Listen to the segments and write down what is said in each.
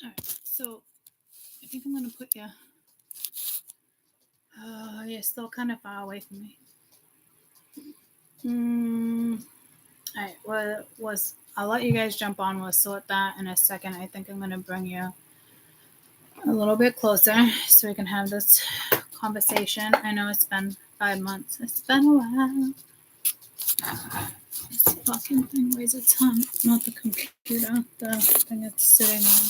All right, so I think I'm gonna put you. You're still kind of far away from me. All right, what was I'll let you guys jump on. We'll sort that in a second. I think I'm gonna bring you a little bit closer so we can have this conversation. I know it's been 5 months. It's been a while. This fucking thing weighs a ton. Not the computer, the thing it's sitting on.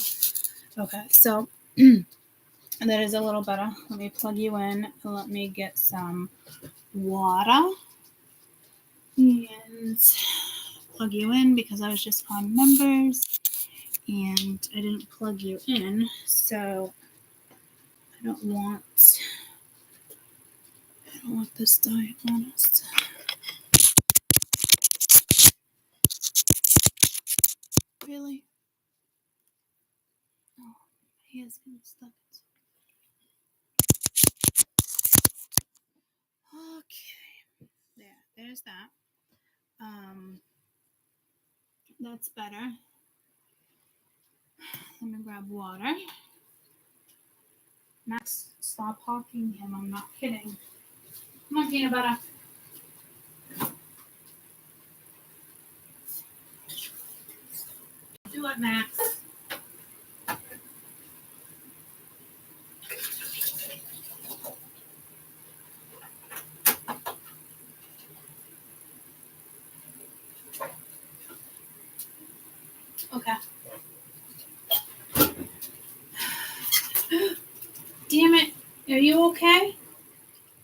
Okay, so that is a little better. Let me plug you in and let me get some water and plug you in because I was just on members and I didn't plug you in, so I don't want this die on us. Really? Oh, my hair's getting stuck. Okay. There's that. That's better. Let me grab water. Max, stop hawking him. I'm not kidding. Come on, peanut butter. Do it, Max. Okay. Damn it. Are you okay?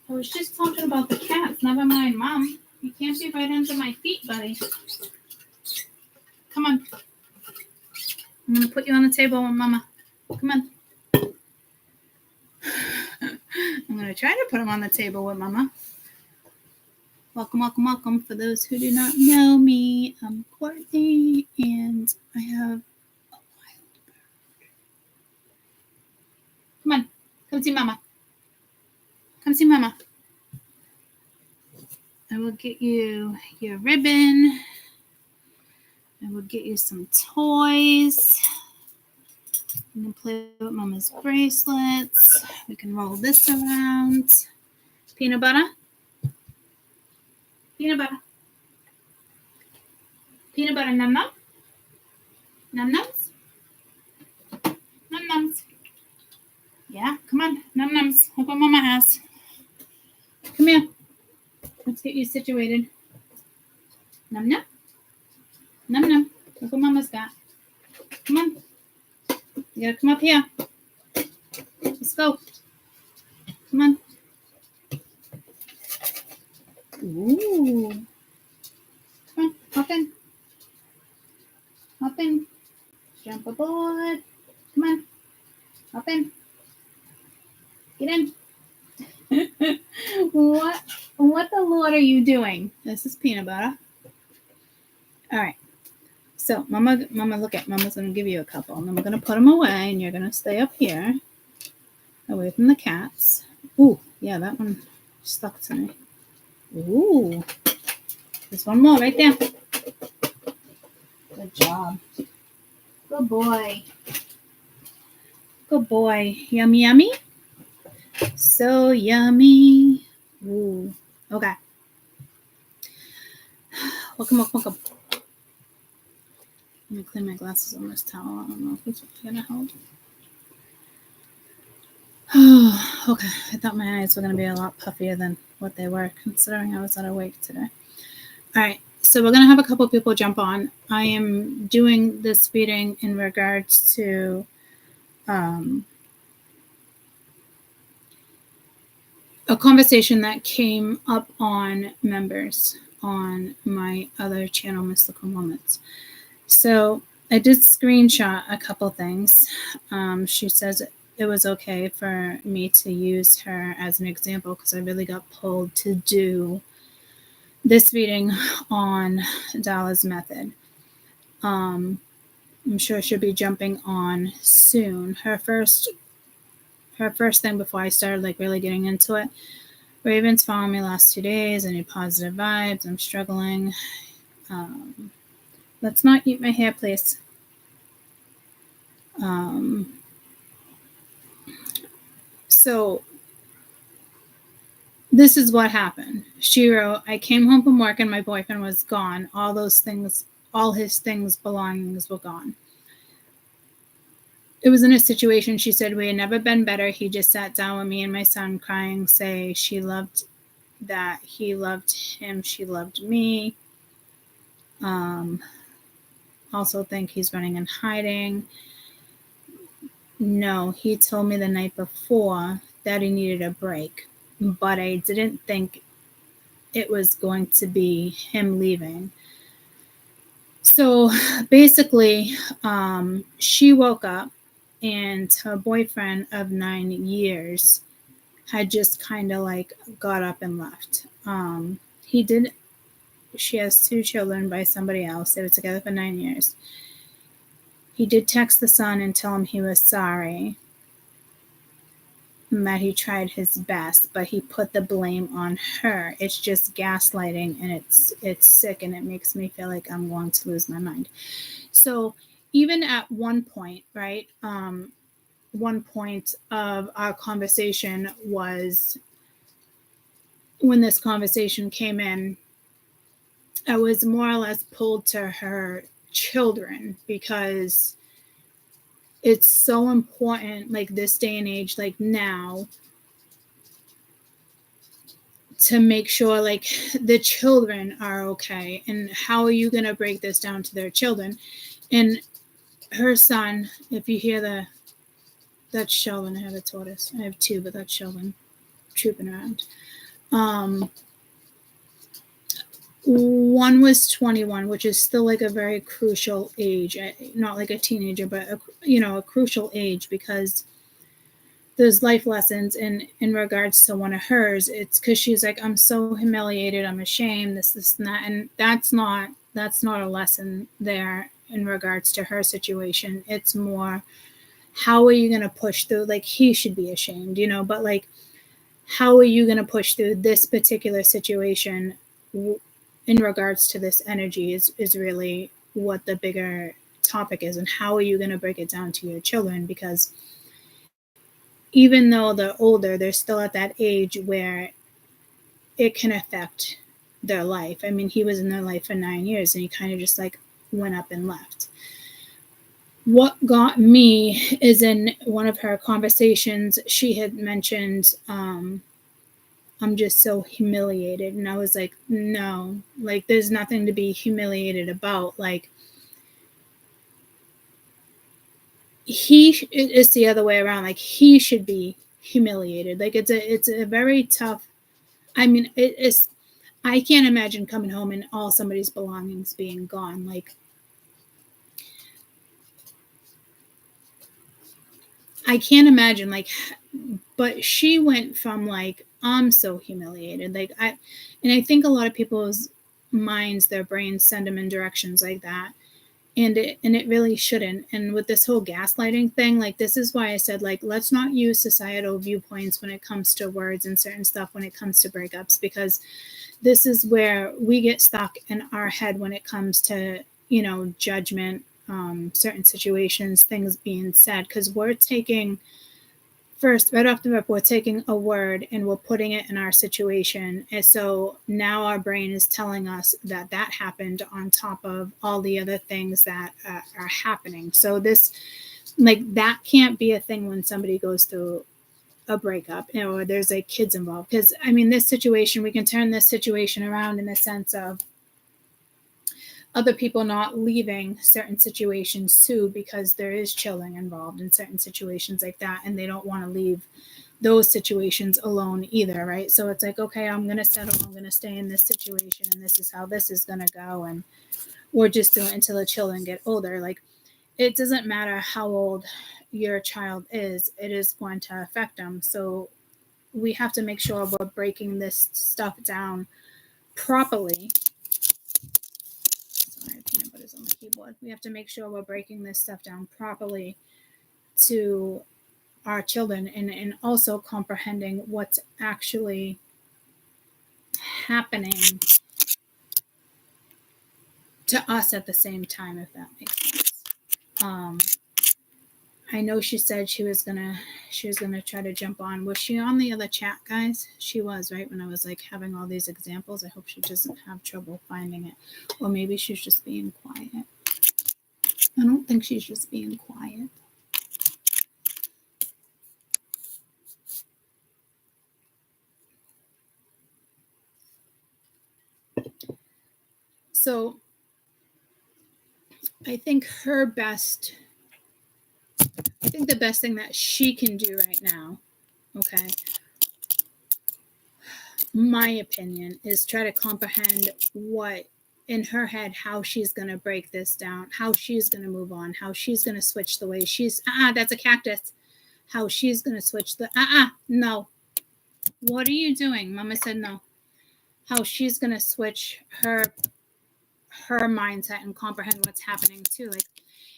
I was just talking about the cats. Never mind, Mom. You can't be right under my feet, buddy. Come on. I'm going to put you on the table with Mama. Come on. I'm going to try to put him on the table with Mama. Welcome, welcome, welcome. For those who do not know me, I'm Courtney, and I have a wild bird. Come on. Come see Mama. Come see Mama. I will get you your ribbon. I will get you some toys. You can play with Mama's bracelets. We can roll this around. Peanut butter. Peanut butter. Peanut butter num num. Num nums. Num nums. Yeah, come on. Num nums. Look what Mama has. Come here. Let's get you situated. Num num. Num num. Look what Mama's got. Come on. You gotta come up here. Let's go. Come on. Ooh. Come on. Hop in. Hop in. Jump aboard. Come on. Hop in. Get in. What the Lord are you doing? This is peanut butter. All right. So, Mama, look at Mama's going to give you a couple. And then we're going to put them away, and you're going to stay up here, away from the cats. Ooh, yeah, that one stuck to me. Ooh. There's one more right there. Good job. Good boy. Good boy. Yummy, yummy. So yummy. Ooh. Okay. Welcome, welcome, welcome. Let me clean my glasses on this towel. I don't know if it's going to help. Okay. I thought my eyes were going to be a lot puffier than what they were, considering I was not awake today. All right. So we're going to have a couple people jump on. I am doing this feeding in regards to a conversation that came up on members on my other channel, Mystical Moments. So I did screenshot a couple things. She says it was okay for me to use her as an example because I really got pulled to do this reading on Dalla's method. I'm sure she'll be jumping on soon. Her first thing before I started really getting into it. Raven's following me last 2 days. I need positive vibes. I'm struggling. Let's not eat my hair, please. So this is what happened. She wrote, I came home from work and my boyfriend was gone. All those things, all his things, belongings were gone. It was in a situation, she said, we had never been better. He just sat down with me and my son crying, say she loved that he loved him, she loved me. Also think he's running and hiding. No, he told me the night before that he needed a break, but I didn't think it was going to be him leaving. So basically, she woke up and her boyfriend of 9 years had just kind of like got up and left. She has 2 children by somebody else. They were together for 9 years. He did text the son and tell him he was sorry and that he tried his best, but he put the blame on her. It's just gaslighting, and it's sick, and it makes me feel like I'm going to lose my mind. So even at one point, right, one point of our conversation was when this conversation came in, I was more or less pulled to her children because it's so important, like this day and age, like now, to make sure like the children are okay. And how are you going to break this down to their children? And her son, if you hear that's Sheldon. I have a tortoise. I have 2, but that's Sheldon trooping around. One was 21, which is still like a very crucial age, not like a teenager, but a crucial age, because there's life lessons in regards to one of hers. It's because she's like, I'm so humiliated, I'm ashamed, this and that, and that's not a lesson there in regards to her situation. It's more, how are you going to push through? Like, he should be ashamed, but like, how are you going to push through this particular situation in regards to this energy is really what the bigger topic is. And how are you going to break it down to your children? Because even though they're older, they're still at that age where it can affect their life. I mean, he was in their life for 9 years and he kind of just like went up and left. What got me is in one of her conversations, she had mentioned, I'm just so humiliated. And I was like, no, like, there's nothing to be humiliated about. Like, it's the other way around. Like, he should be humiliated. Like, it's a very tough, I mean, I can't imagine coming home and all somebody's belongings being gone. Like, I can't imagine, like, but she went from like, I'm so humiliated. Like, I think a lot of people's minds, their brains send them in directions like that. And it really shouldn't. And with this whole gaslighting thing, like, this is why I said, like, let's not use societal viewpoints when it comes to words and certain stuff when it comes to breakups, because this is where we get stuck in our head when it comes to, judgment, certain situations, things being said, because we're taking, first, right off the rip, we're taking a word and we're putting it in our situation. And so now our brain is telling us that happened on top of all the other things that are happening. So this, like, that can't be a thing when somebody goes through a breakup, or there's like kids involved. Because, I mean, this situation, we can turn this situation around in the sense of other people not leaving certain situations too, because there is children involved in certain situations like that, and they don't want to leave those situations alone either, right? So it's like, okay, I'm going to settle, I'm going to stay in this situation, and this is how this is going to go, and we're just doing it until the children get older. Like, it doesn't matter how old your child is, it is going to affect them. So we have to make sure we're breaking this stuff down properly. Sorry, peanut butter's on the keyboard. We have to make sure we're breaking this stuff down properly to our children, and also comprehending what's actually happening to us at the same time, if that makes sense. I know she said she was gonna try to jump on. Was she on the other chat, guys? She was, right? When I was like having all these examples. I hope she doesn't have trouble finding it. Or maybe she's just being quiet. I don't think she's just being quiet. So I think the best thing that she can do right now, okay, my opinion, is try to comprehend what in her head, how she's going to break this down, how she's going to move on, how she's going to switch the way she's, that's a cactus, how she's going to switch the, no. What are you doing? Mama said no. How she's going to switch her mindset and comprehend what's happening too. Like,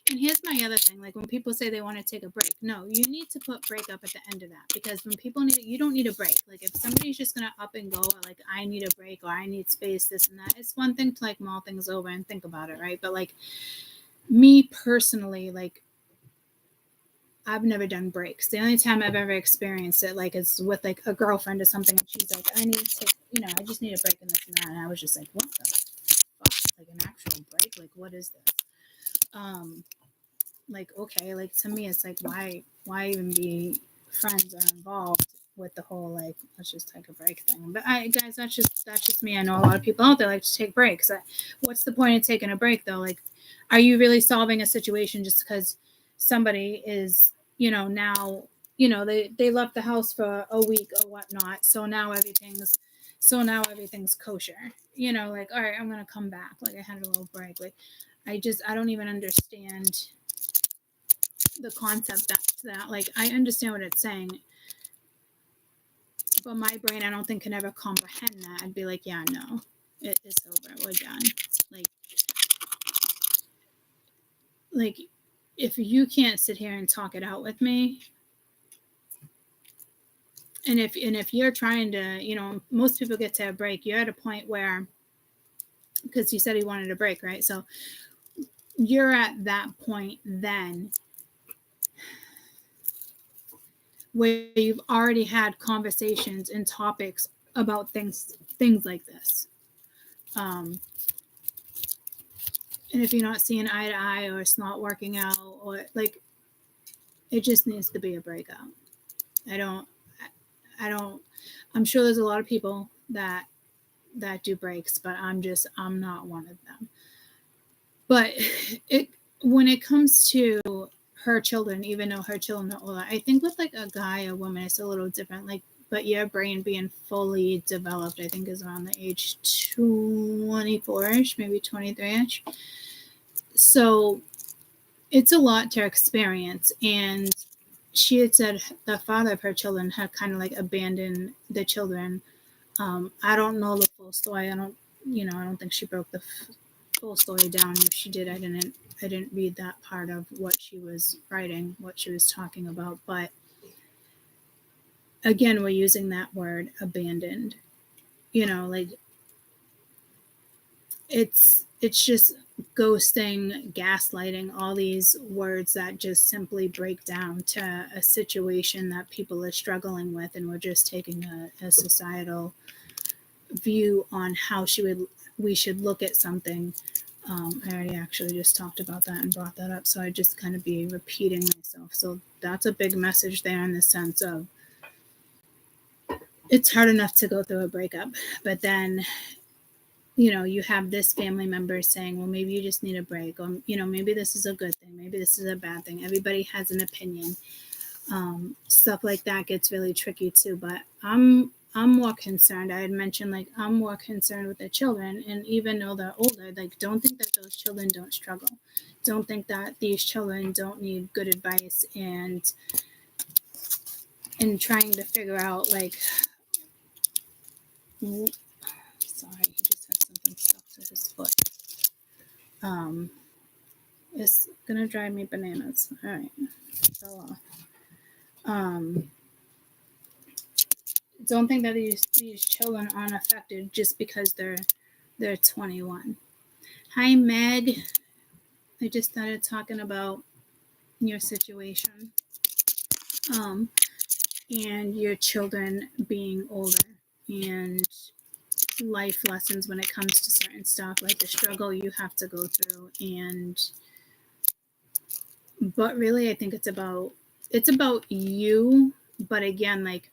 and here's my other thing, like when people say they want to take a break, no, you need to put break up at the end of that, because when people need it, you don't need a break. Like if somebody's just gonna up and go, like I need a break or I need space, this and that, it's one thing to like mull things over and think about it, right? But like me personally, like I've never done breaks. The only time I've ever experienced it, like, is with like a girlfriend or something, and she's like, I need to, I just need a break in this and that, and I was just like, what the fuck? Like an actual break? Like what is this? Like, okay, like to me it's like, why even be friends or involved with the whole like let's just take a break thing? But guys, that's just me. I know a lot of people out there like to take breaks. What's the point of taking a break though? Like, are you really solving a situation just because somebody is now they left the house for a week or whatnot, so now everything's kosher, like, all right, I'm gonna come back, like I had a little break. Like I don't even understand the concept that like I understand what it's saying, but my brain I don't think can ever comprehend that. I'd be like, yeah, no, it's over, we're done. Like if you can't sit here and talk it out with me, and if you're trying to, most people get to a break, you're at a point where, because you said he wanted a break, right? So you're at that point then where you've already had conversations and topics about things like this. And if you're not seeing eye to eye, or it's not working out, or like, it just needs to be a breakup. I'm sure there's a lot of people that do breaks, but I'm not one of them. But when it comes to her children, even though her children are older, I think with like a guy or woman, it's a little different. Like, but your brain being fully developed, I think, is around the age 24-ish, maybe 23-ish. So it's a lot to experience. And she had said the father of her children had kind of like abandoned the children. I don't know the full story. I don't think she broke the full story down. If she did, I didn't read that part of what she was writing, what she was talking about. But again, we're using that word abandoned. Like it's just ghosting, gaslighting, all these words that just simply break down to a situation that people are struggling with, and we're just taking a societal view on how we should look at something. I already actually just talked about that and brought that up, so I just kind of be repeating myself. So that's a big message there, in the sense of it's hard enough to go through a breakup, but then you have this family member saying, well, maybe you just need a break, or maybe this is a good thing, maybe this is a bad thing. Everybody has an opinion. Stuff like that gets really tricky too. But I'm more concerned. I had mentioned, like, I'm more concerned with the children, and even though they're older, like, don't think that those children don't struggle. Don't think that these children don't need good advice and trying to figure out, like, sorry, he just has something stuck to his foot. It's gonna drive me bananas. All right, fell off. Don't think that these children aren't affected just because they're 21. Hi, Meg. I just started talking about your situation, and your children being older, and life lessons when it comes to certain stuff, like the struggle you have to go through. But really, I think it's about you. But again, like,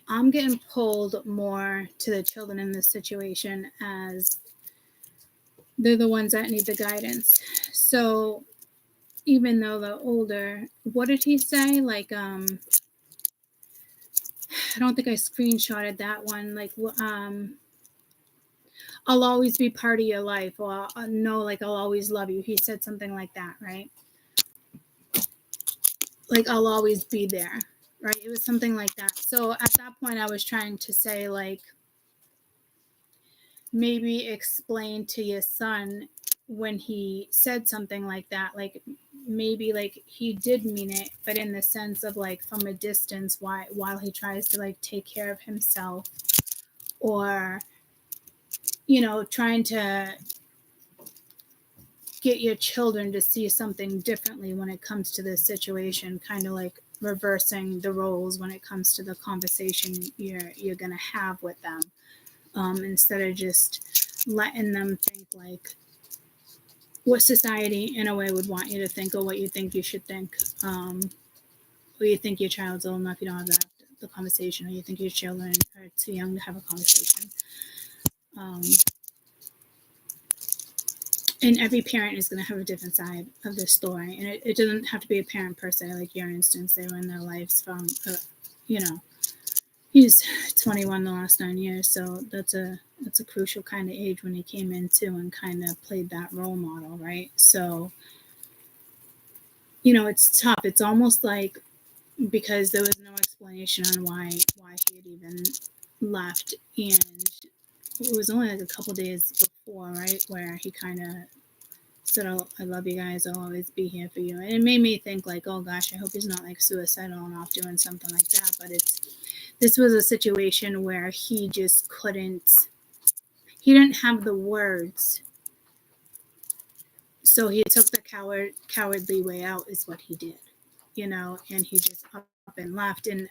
I'm getting pulled more to the children in this situation, as they're the ones that need the guidance. So even though they're older, what did he say? Like, I don't think I screenshotted that one. Like, I'll always be part of your life, or no, like, I'll always love you. He said something like that, right? Like, I'll always be there, right? It was something like that. So at that point, I was trying to say, like, maybe explain to your son when he said something like that, like, maybe, like, he did mean it, but in the sense of, like, from a distance, while he tries to, like, take care of himself, or, trying to get your children to see something differently when it comes to this situation, kind of like reversing the roles when it comes to the conversation you're going to have with them, instead of just letting them think like what society in a way would want you to think, or what you think you should think, or you think your child's old enough, you don't have the conversation, or you think your children are too young to have a conversation. And every parent is going to have a different side of the story, and it doesn't have to be a parent per se. Like your instance, they were in their lives from he's 21 the last 9 years, so that's a crucial kind of age when he came in too, and kind of played that role model, right? So it's tough. It's almost like, because there was no explanation on why he had even left, and it was only like a couple days before, right, where he kind of said, "Oh, I love you guys. I'll always be here for you." And it made me think, like, oh gosh, I hope he's not like suicidal and off doing something like that. But this was a situation where he just couldn't. He didn't have the words, so he took the cowardly way out, is what he did, and he just up and left. And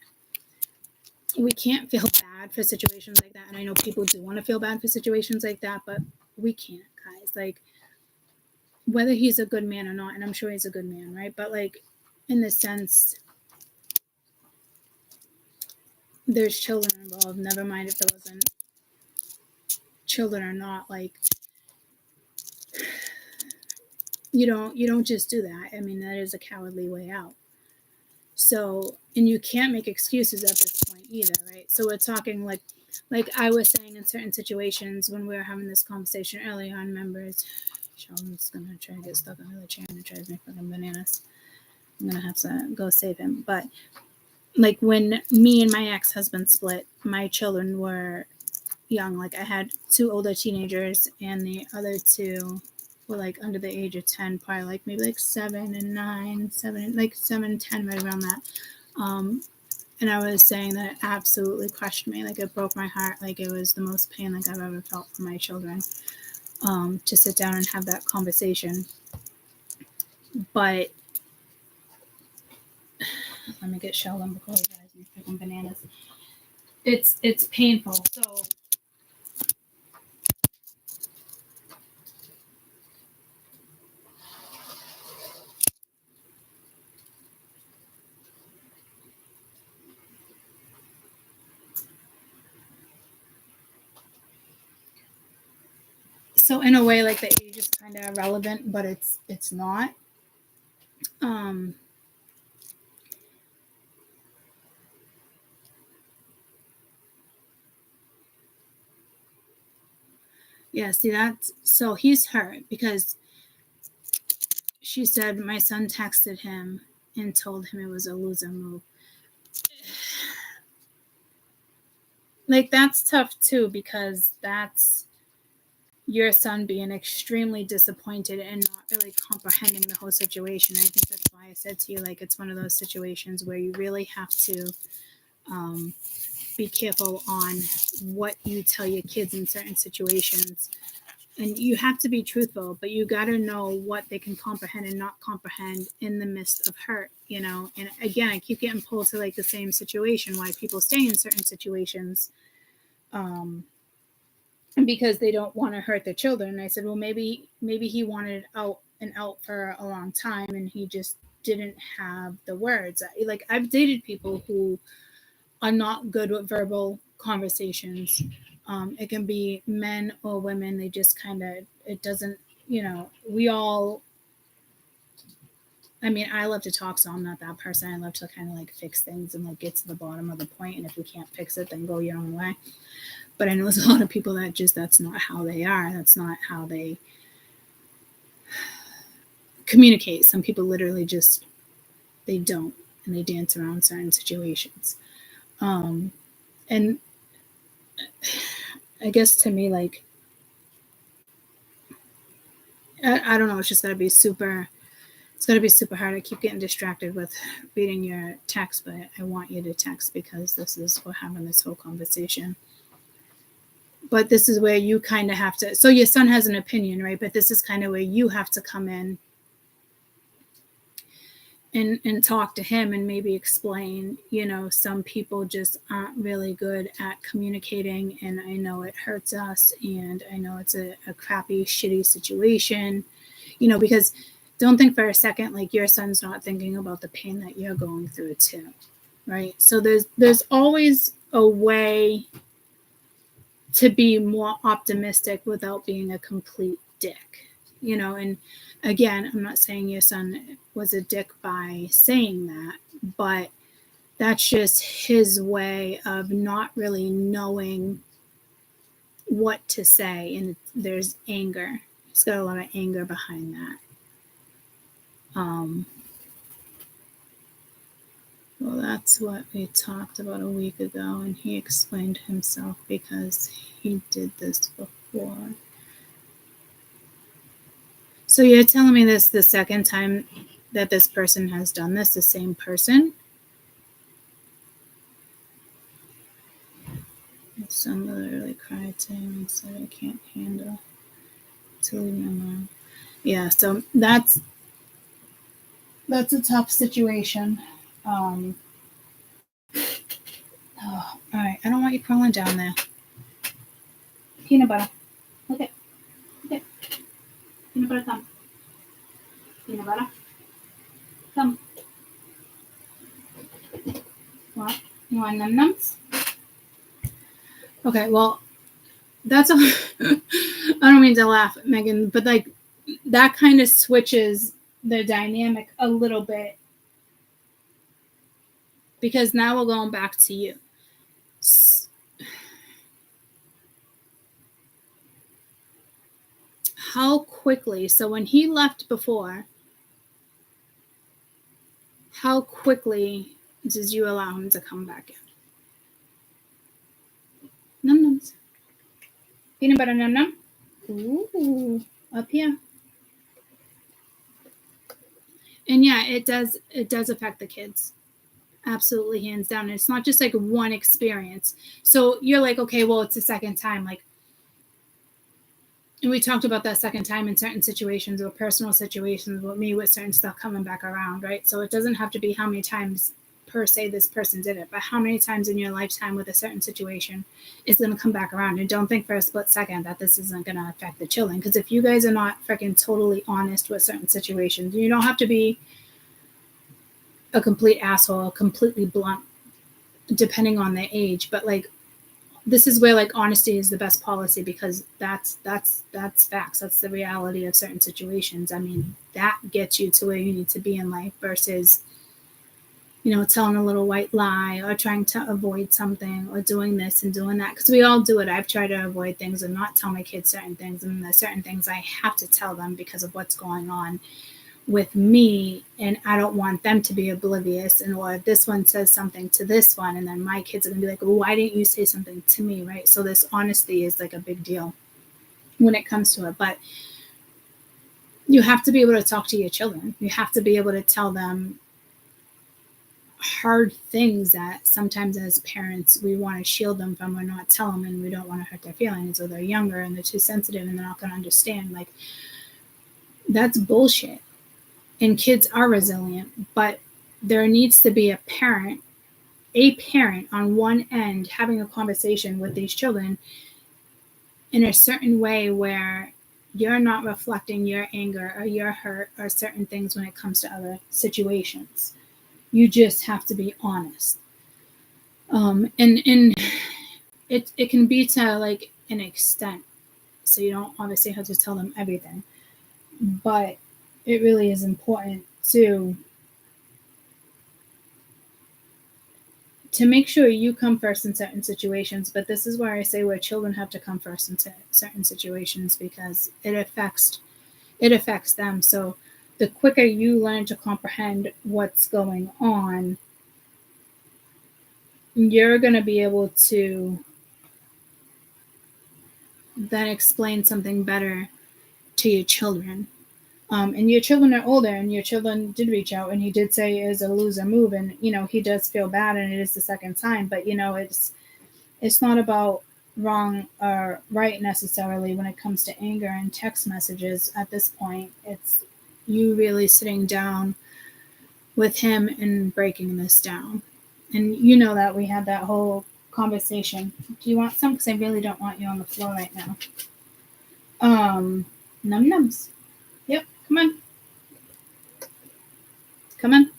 we can't feel bad for situations like that. And I know people do want to feel bad for situations like that, but we can't, guys. Like, whether he's a good man or not, and I'm sure he's a good man, right? But like, in the sense, there's children involved. Never mind if there wasn't children or not. Like, you don't just do that. I mean, that is a cowardly way out. So, and you can't make excuses at this point either, right? So we're talking like I was saying, in certain situations when we were having this conversation earlier on, members, Sheldon's gonna try to get stuck under the chair and it drives me fucking bananas. I'm gonna have to go save him. But like, when me and my ex-husband split, my children were young. Like, I had 2 older teenagers, and the other 2 were like under the age of 10, probably like maybe like 7 and 9, 7, like 7, 10, right around that. And I was saying that it absolutely crushed me. Like, it broke my heart. Like, it was the most pain like I've ever felt for my children, to sit down and have that conversation. But let me get Sheldon before he drives me freaking bananas. It's painful. So in a way, like, the age is kind of irrelevant, but it's not. Yeah, see, that's, so he's hurt because she said my son texted him and told him it was a loser move. Like, that's tough too, because that's your son being extremely disappointed and not really comprehending the whole situation. I think that's why I said to you, like, it's one of those situations where you really have to be careful on what you tell your kids in certain situations, and you have to be truthful, but you got to know what they can comprehend and not comprehend in the midst of hurt, and again, I keep getting pulled to like the same situation, why people stay in certain situations, because they don't want to hurt their children. And I said, well, maybe he wanted out for a long time and he just didn't have the words. Like, I've dated people who are not good with verbal conversations. It can be men or women. They just kind of, it doesn't, we all, I mean, I love to talk, so I'm not that person. I love to kind of like fix things and like get to the bottom of the point. And if we can't fix it, then go your own way. But I know there's a lot of people that just, that's not how they are. That's not how they communicate. Some people literally just, they don't, and they dance around certain situations. And I guess to me, like, I don't know, it's just gotta be super, it's gotta be super hard. I keep getting distracted with reading your text, but I want you to text because this is, we're having this whole conversation. But this is where you kind of have to, so your son has an opinion, right? But this is kind of where you have to come in and talk to him and maybe explain, some people just aren't really good at communicating, and I know it hurts us, and I know it's a crappy, shitty situation, because don't think for a second like your son's not thinking about the pain that you're going through too, right? So there's always a way to be more optimistic without being a complete dick, and again, I'm not saying your son was a dick by saying that, but that's just his way of not really knowing what to say. And there's anger. He's got a lot of anger behind that. Well, that's what we talked about a week ago, and he explained himself because he did this before. So you're telling me this the second time that this person has done this, the same person? My son literally cried to him and said, I can't handle to leave my mom. Yeah, so that's a tough situation. All right, I don't want you crawling down there. Peanut butter. Okay. Peanut butter, come. Peanut butter. Come. What? You want num-nums? Okay, well, that's all. I don't mean to laugh, Megan, but like that kind of switches the dynamic a little bit, because now we're going back to you. How quickly, so when he left before, how quickly did you allow him to come back in? Num-nums. Peanut butter num-num. Ooh, up here. And yeah, it does affect the kids. Absolutely, hands down. And it's not just like one experience. So you're like, okay, well, it's the second time. Like, and we talked about that second time in certain situations or personal situations with me with certain stuff coming back around, right? So it doesn't have to be how many times per se this person did it, but how many times in your lifetime with a certain situation is going to come back around. And don't think for a split second that this isn't going to affect the children, because if you guys are not freaking totally honest with certain situations, you don't have to be a complete asshole, completely blunt, depending on their age, but like this is where like honesty is the best policy, because that's facts. That's the reality of certain situations. I mean, that gets you to where you need to be in life versus, telling a little white lie or trying to avoid something or doing this and doing that. Because we all do it. I've tried to avoid things and not tell my kids certain things. And there's certain things I have to tell them because of what's going on with me, and I don't want them to be oblivious. And or if this one says something to this one, and then my kids are gonna be like, well, why didn't you say something to me, right? So this honesty is like a big deal when it comes to it. But you have to be able to talk to your children. You have to be able to tell them hard things that sometimes as parents we want to shield them from or not tell them, and we don't want to hurt their feelings, or they're younger and they're too sensitive and they're not going to understand. Like, that's bullshit. And kids are resilient, but there needs to be a parent on one end having a conversation with these children in a certain way where you're not reflecting your anger or your hurt or certain things when it comes to other situations. You just have to be honest. And it can be to like an extent. So you don't obviously have to tell them everything. But it really is important to make sure you come first in certain situations. But this is where I say where children have to come first in certain situations, because it affects them. So the quicker you learn to comprehend what's going on, you're going to be able to then explain something better to your children. And your children are older, and your children did reach out, and he did say it is a loser move, and he does feel bad, and it is the second time. But it's not about wrong or right necessarily when it comes to anger and text messages. At this point, it's you really sitting down with him and breaking this down. And that we had that whole conversation. Do you want some? Because I really don't want you on the floor right now. Nums. Yep, come on. Come on.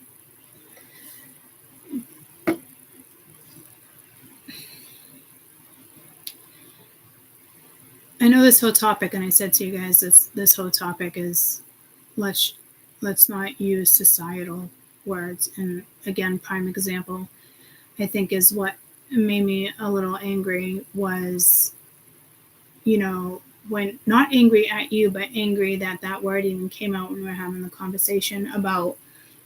I know this whole topic, and I said to you guys, this whole topic is let's not use societal words. And again, prime example, I think, is what made me a little angry was, when not angry at you, but angry that word even came out when we were having the conversation about,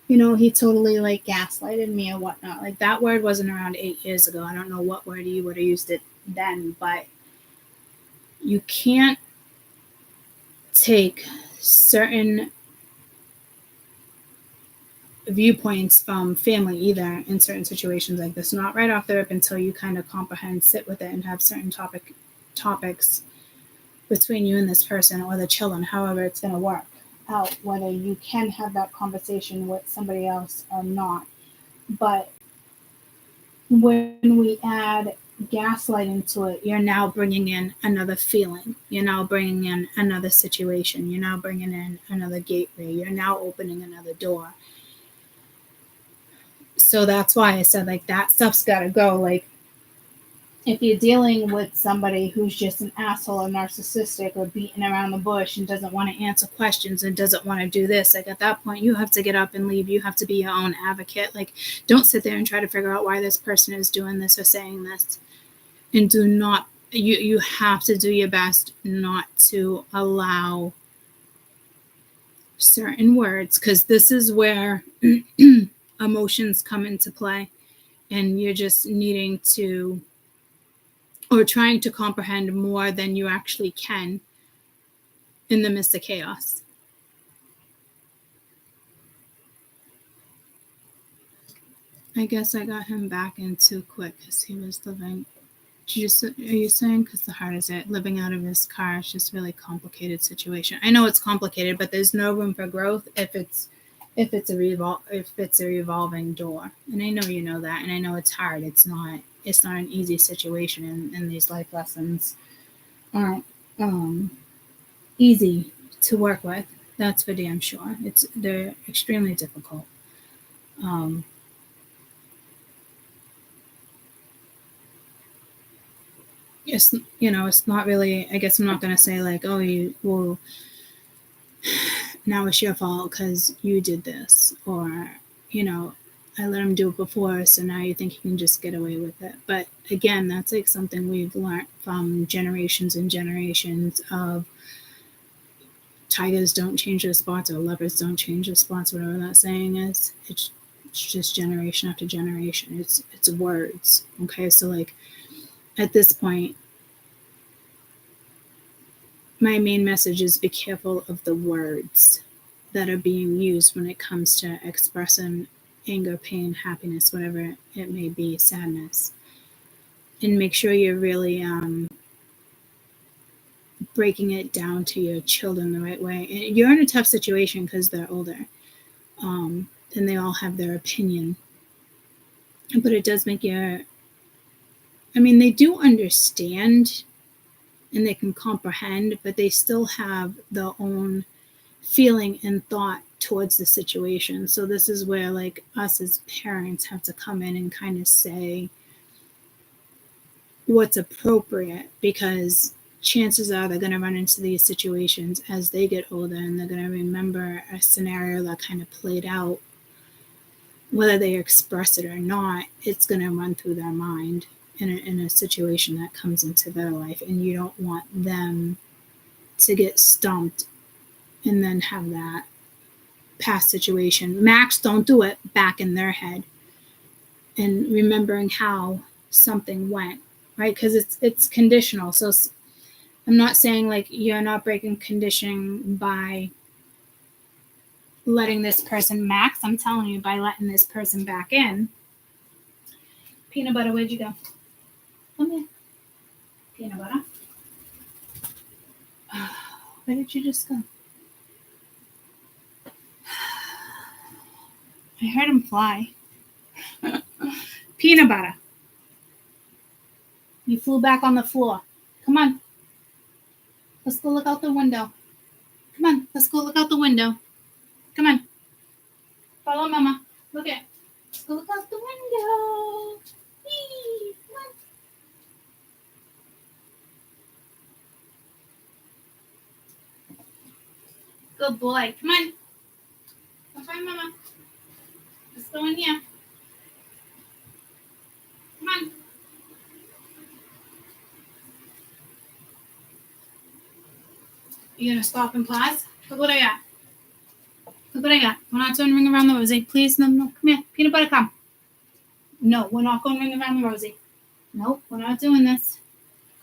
he totally like gaslighted me or whatnot. Like, that word wasn't around 8 years ago. I don't know what word you would have used it then, but you can't take certain viewpoints from family either in certain situations like this. Not right off the rip until you kind of comprehend, sit with it, and have certain topics between you and this person or the children, however it's going to work out, whether you can have that conversation with somebody else or not. But when we add gaslighting to it, you're now bringing in another feeling. You're now bringing in another situation. You're now bringing in another gateway. You're now opening another door. So that's why I said, like, that stuff's got to go. Like, if you're dealing with somebody who's just an asshole or narcissistic or beating around the bush and doesn't want to answer questions and doesn't want to do this, like, at that point, you have to get up and leave. You have to be your own advocate. Like, don't sit there and try to figure out why this person is doing this or saying this. And do not, you have to do your best not to allow certain words, because this is where emotions come into play, and you're just needing to, or trying to comprehend more than you actually can in the midst of chaos. I guess I got him back in too quick because he was living. Are you saying because the heart is it living out of his car? It's just really complicated situation. I know it's complicated, but there's no room for growth if it's a revolving door. And I know you know that, and I know it's hard. It's not an easy situation, and these life lessons aren't easy to work with. That's for damn sure. They're extremely difficult. It's not really, I guess I'm not going to say like, oh, now it's your fault because you did this, or, I let him do it before, so now you think you can just get away with it. But again, that's like something we've learned from generations and generations of tigers don't change their spots, or leopards don't change their spots, whatever that saying is. It's just generation after generation. It's words. Okay, so like at this point, my main message is be careful of the words that are being used when it comes to expressing anger, pain, happiness, whatever it may be, sadness. And make sure you're really breaking it down to your children the right way. And you're in a tough situation because they're older, and they all have their opinion. But it does make you, I mean, they do understand and they can comprehend, but they still have their own feeling and thought towards the situation. So this is where, like, us as parents have to come in and kind of say what's appropriate, because chances are they're going to run into these situations as they get older, and they're going to remember a scenario that kind of played out. Whether they express it or not, it's going to run through their mind in a situation that comes into their life, and you don't want them to get stumped and then have that past situation, Max, don't do it, back in their head, and remembering how something went, right? Because it's conditional. So I'm not saying like you're not breaking conditioning by letting this person, Max, I'm telling you, by letting this person back in. Peanut butter, where'd you go? Come here. Peanut butter. Where did you just go? I heard him fly. Peanut butter. You flew back on the floor. Come on. Let's go look out the window. Come on. Let's go look out the window. Come on. Follow Mama. Look at. Let's go look out the window. Whee! Come on. Good boy. Come on. Come find Mama. Let's go in here. Come on. You gonna stop and pause? Look what I got. Look what I got. We're not doing ring around the rosy. Please, no. Come here. Peanut butter, come. No, we're not going ring around the rosy. Nope, we're not doing this.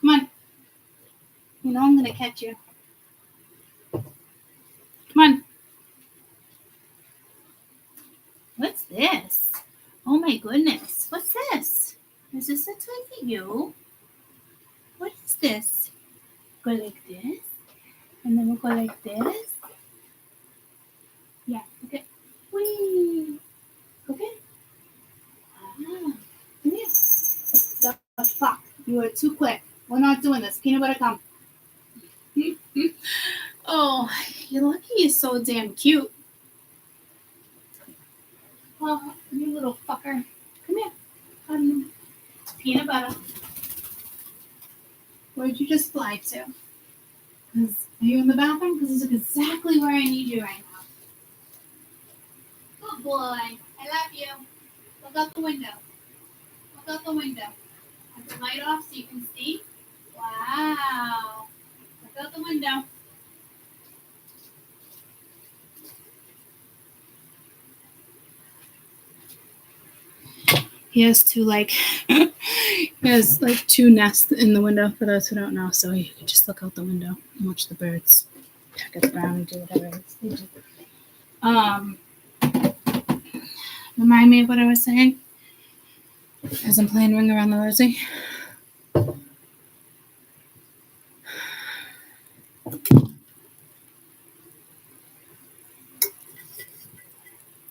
Come on. You know I'm gonna catch you. Come on. What's this? Oh my goodness. What's this? Is this a toy for you? What is this? Go like this. And then we'll go like this. Yeah, okay. Whee! Okay. Come here. The fuck? You are too quick. We're not doing this. Peanut butter, come. Oh, you're lucky you're so damn cute. Oh, you little fucker. Come here. Peanut butter. Where'd you just fly to? Are you in the bathroom? Because this is exactly where I need you right now. Good boy. I love you. Look out the window. Look out the window. Have the light off so you can see. Wow. Look out the window. He has two nests in the window, for those who don't know, so you can just look out the window and watch the birds peck around and do whatever it is they do. Remind me of what I was saying as I'm playing Ring Around the Rosie.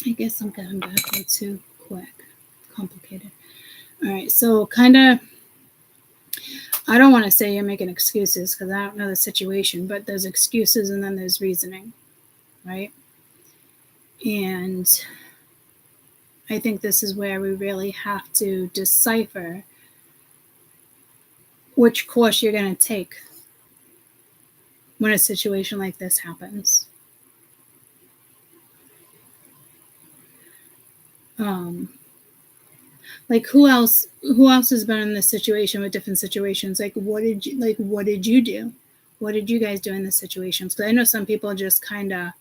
I guess I'm going back way too quick. Complicated. All right, so kind of, I don't want to say you're making excuses because I don't know the situation, but there's excuses and then there's reasoning, right? And I think this is where we really have to decipher which course you're going to take when a situation like this happens. Like who else has been in this situation with different situations? Like what did you do? What did you guys do in this situations? Because I know some people just kind of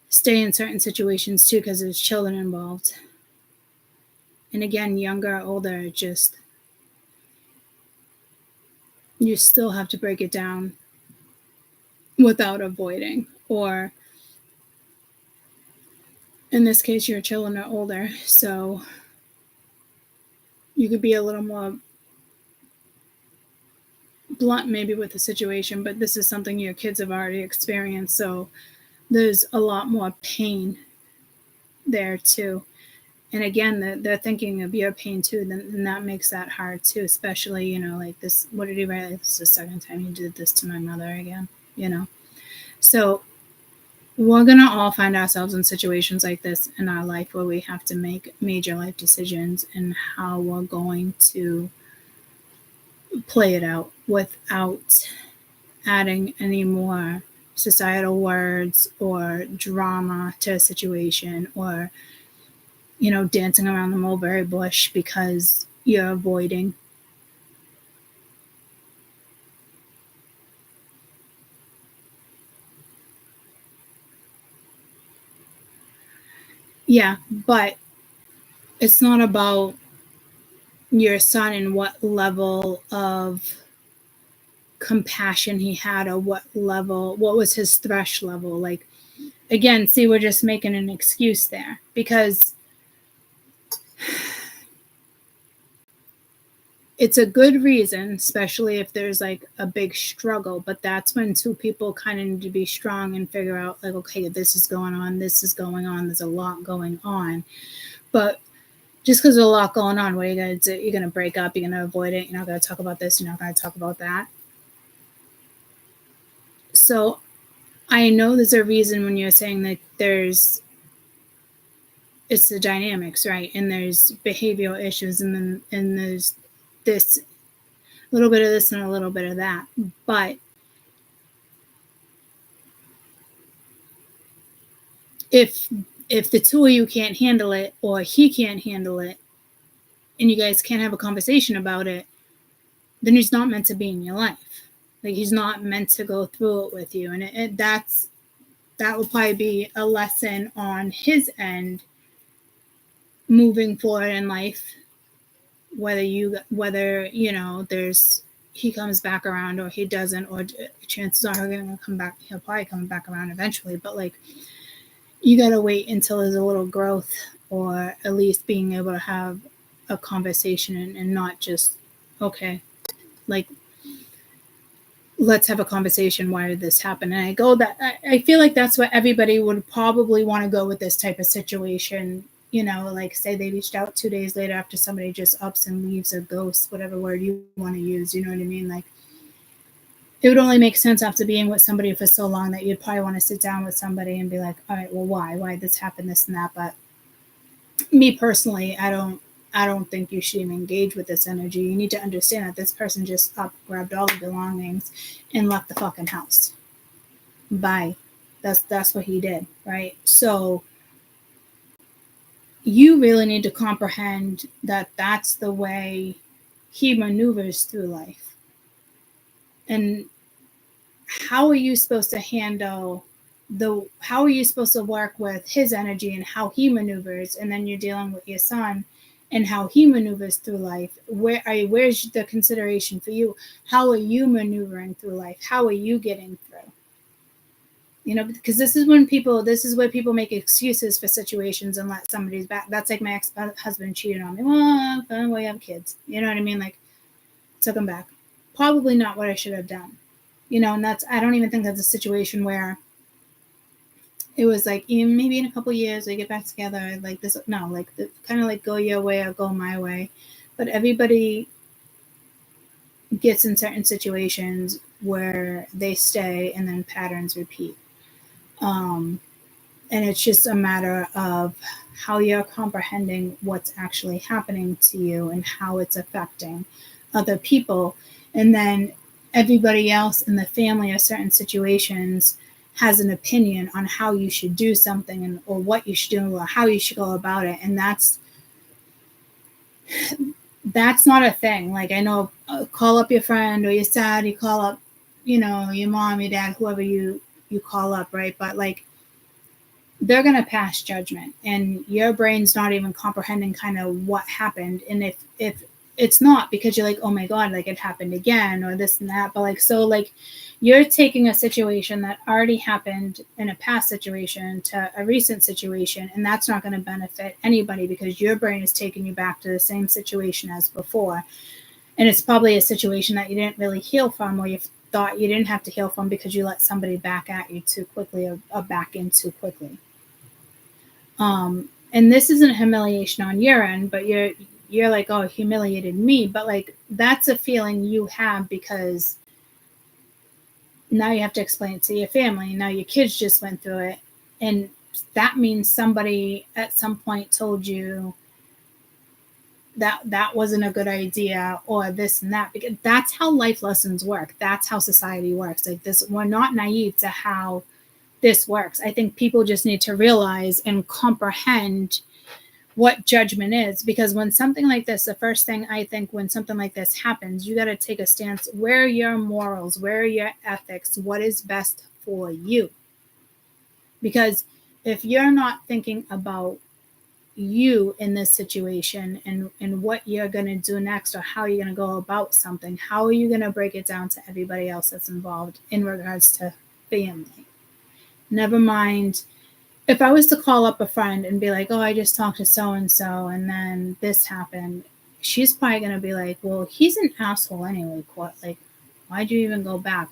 stay in certain situations too because there's children involved. And again, younger or older, just you still have to break it down without avoiding or in this case, your children are older, so you could be a little more blunt maybe with the situation, but this is something your kids have already experienced, so there's a lot more pain there too. And again, they're thinking of your pain too, then that makes that hard too, especially, like this, what did he write? This is the second time he did this to my mother again, So we're going to all find ourselves in situations like this in our life where we have to make major life decisions and how we're going to play it out without adding any more societal words or drama to a situation, or dancing around the mulberry bush because you're avoiding. Yeah, but it's not about your son and what level of compassion he had, or what was his thresh level. Like, again, see, we're just making an excuse there, because it's a good reason, especially if there's like a big struggle, but that's when two people kind of need to be strong and figure out, like, okay, this is going on, there's a lot going on. But just because there's a lot going on, what are you going to do? You're going to break up, you're going to avoid it, you're not going to talk about this, you're not going to talk about that. So I know there's a reason when you're saying that it's the dynamics, right? And there's behavioral issues, and there's this little bit of this and a little bit of that. But if the two of you can't handle it, or he can't handle it, and you guys can't have a conversation about it, then he's not meant to be in your life. Like, he's not meant to go through it with you. And that will probably be a lesson on his end moving forward in life, whether there's, he comes back around or he doesn't, or chances are he'll probably come back around eventually. But like, you got to wait until there's a little growth, or at least being able to have a conversation, and not just, okay, like, let's have a conversation. Why did this happen? And I feel like that's what everybody would probably want to go with this type of situation. Like, say they reached out 2 days later after somebody just ups and leaves, or ghosts, whatever word you want to use. You know what I mean? Like, it would only make sense after being with somebody for so long that you'd probably want to sit down with somebody and be like, all right, well, why this happened, this and that. But me personally, I don't think you should even engage with this energy. You need to understand that this person just grabbed all the belongings and left the fucking house. Bye. That's what he did, right? So you really need to comprehend that that's the way he maneuvers through life. And how are you supposed to how are you supposed to work with his energy and how he maneuvers? And then you're dealing with your son and how he maneuvers through life. Where's the consideration for you? How are you maneuvering through life? How are you getting through? Because this is where people make excuses for situations and let somebody's back. That's like my ex-husband cheated on me. Well, we have kids. You know what I mean? Like, took him back. Probably not what I should have done. And I don't even think that's a situation where it was like, maybe in a couple of years we get back together, like this. No, like, kind of like go your way or go my way. But everybody gets in certain situations where they stay and then patterns repeat. And it's just a matter of how you're comprehending what's actually happening to you and how it's affecting other people. And then everybody else in the family or certain situations has an opinion on how you should do something, or what you should do, or how you should go about it. And that's not a thing. Like, I know, call up your friend or your dad, you call up, your mom, your dad, whoever you call up, right? But like, they're going to pass judgment, and your brain's not even comprehending kind of what happened. And if it's not, because you're like, oh my God, like it happened again or this and that. But like, so like you're taking a situation that already happened in a past situation to a recent situation, and that's not going to benefit anybody because your brain is taking you back to the same situation as before. And it's probably a situation that you didn't really heal from, or you thought you didn't have to heal from because you let somebody back at you too quickly, or back in too quickly. And this isn't humiliation on your end, but you're like, oh, humiliated me. But like, that's a feeling you have because now you have to explain it to your family. Now your kids just went through it. And that means somebody at some point told you that that wasn't a good idea, or this and that, because that's how life lessons work. That's how society works. Like this, we're not naive to how this works. I think people just need to realize and comprehend what judgment is, because when something like this, the first thing I think when something like this happens, you got to take a stance. Where are your morals? Where are your ethics? What is best for you? Because if you're not thinking about you in this situation and what you're going to do next, or how you're going to go about something, how are you going to break it down to everybody else that's involved in regards to family? Never mind if I was to call up a friend and be like, oh, I just talked to so-and-so and then this happened, she's probably going to be like, well, he's an asshole anyway. Like, why'd you even go back?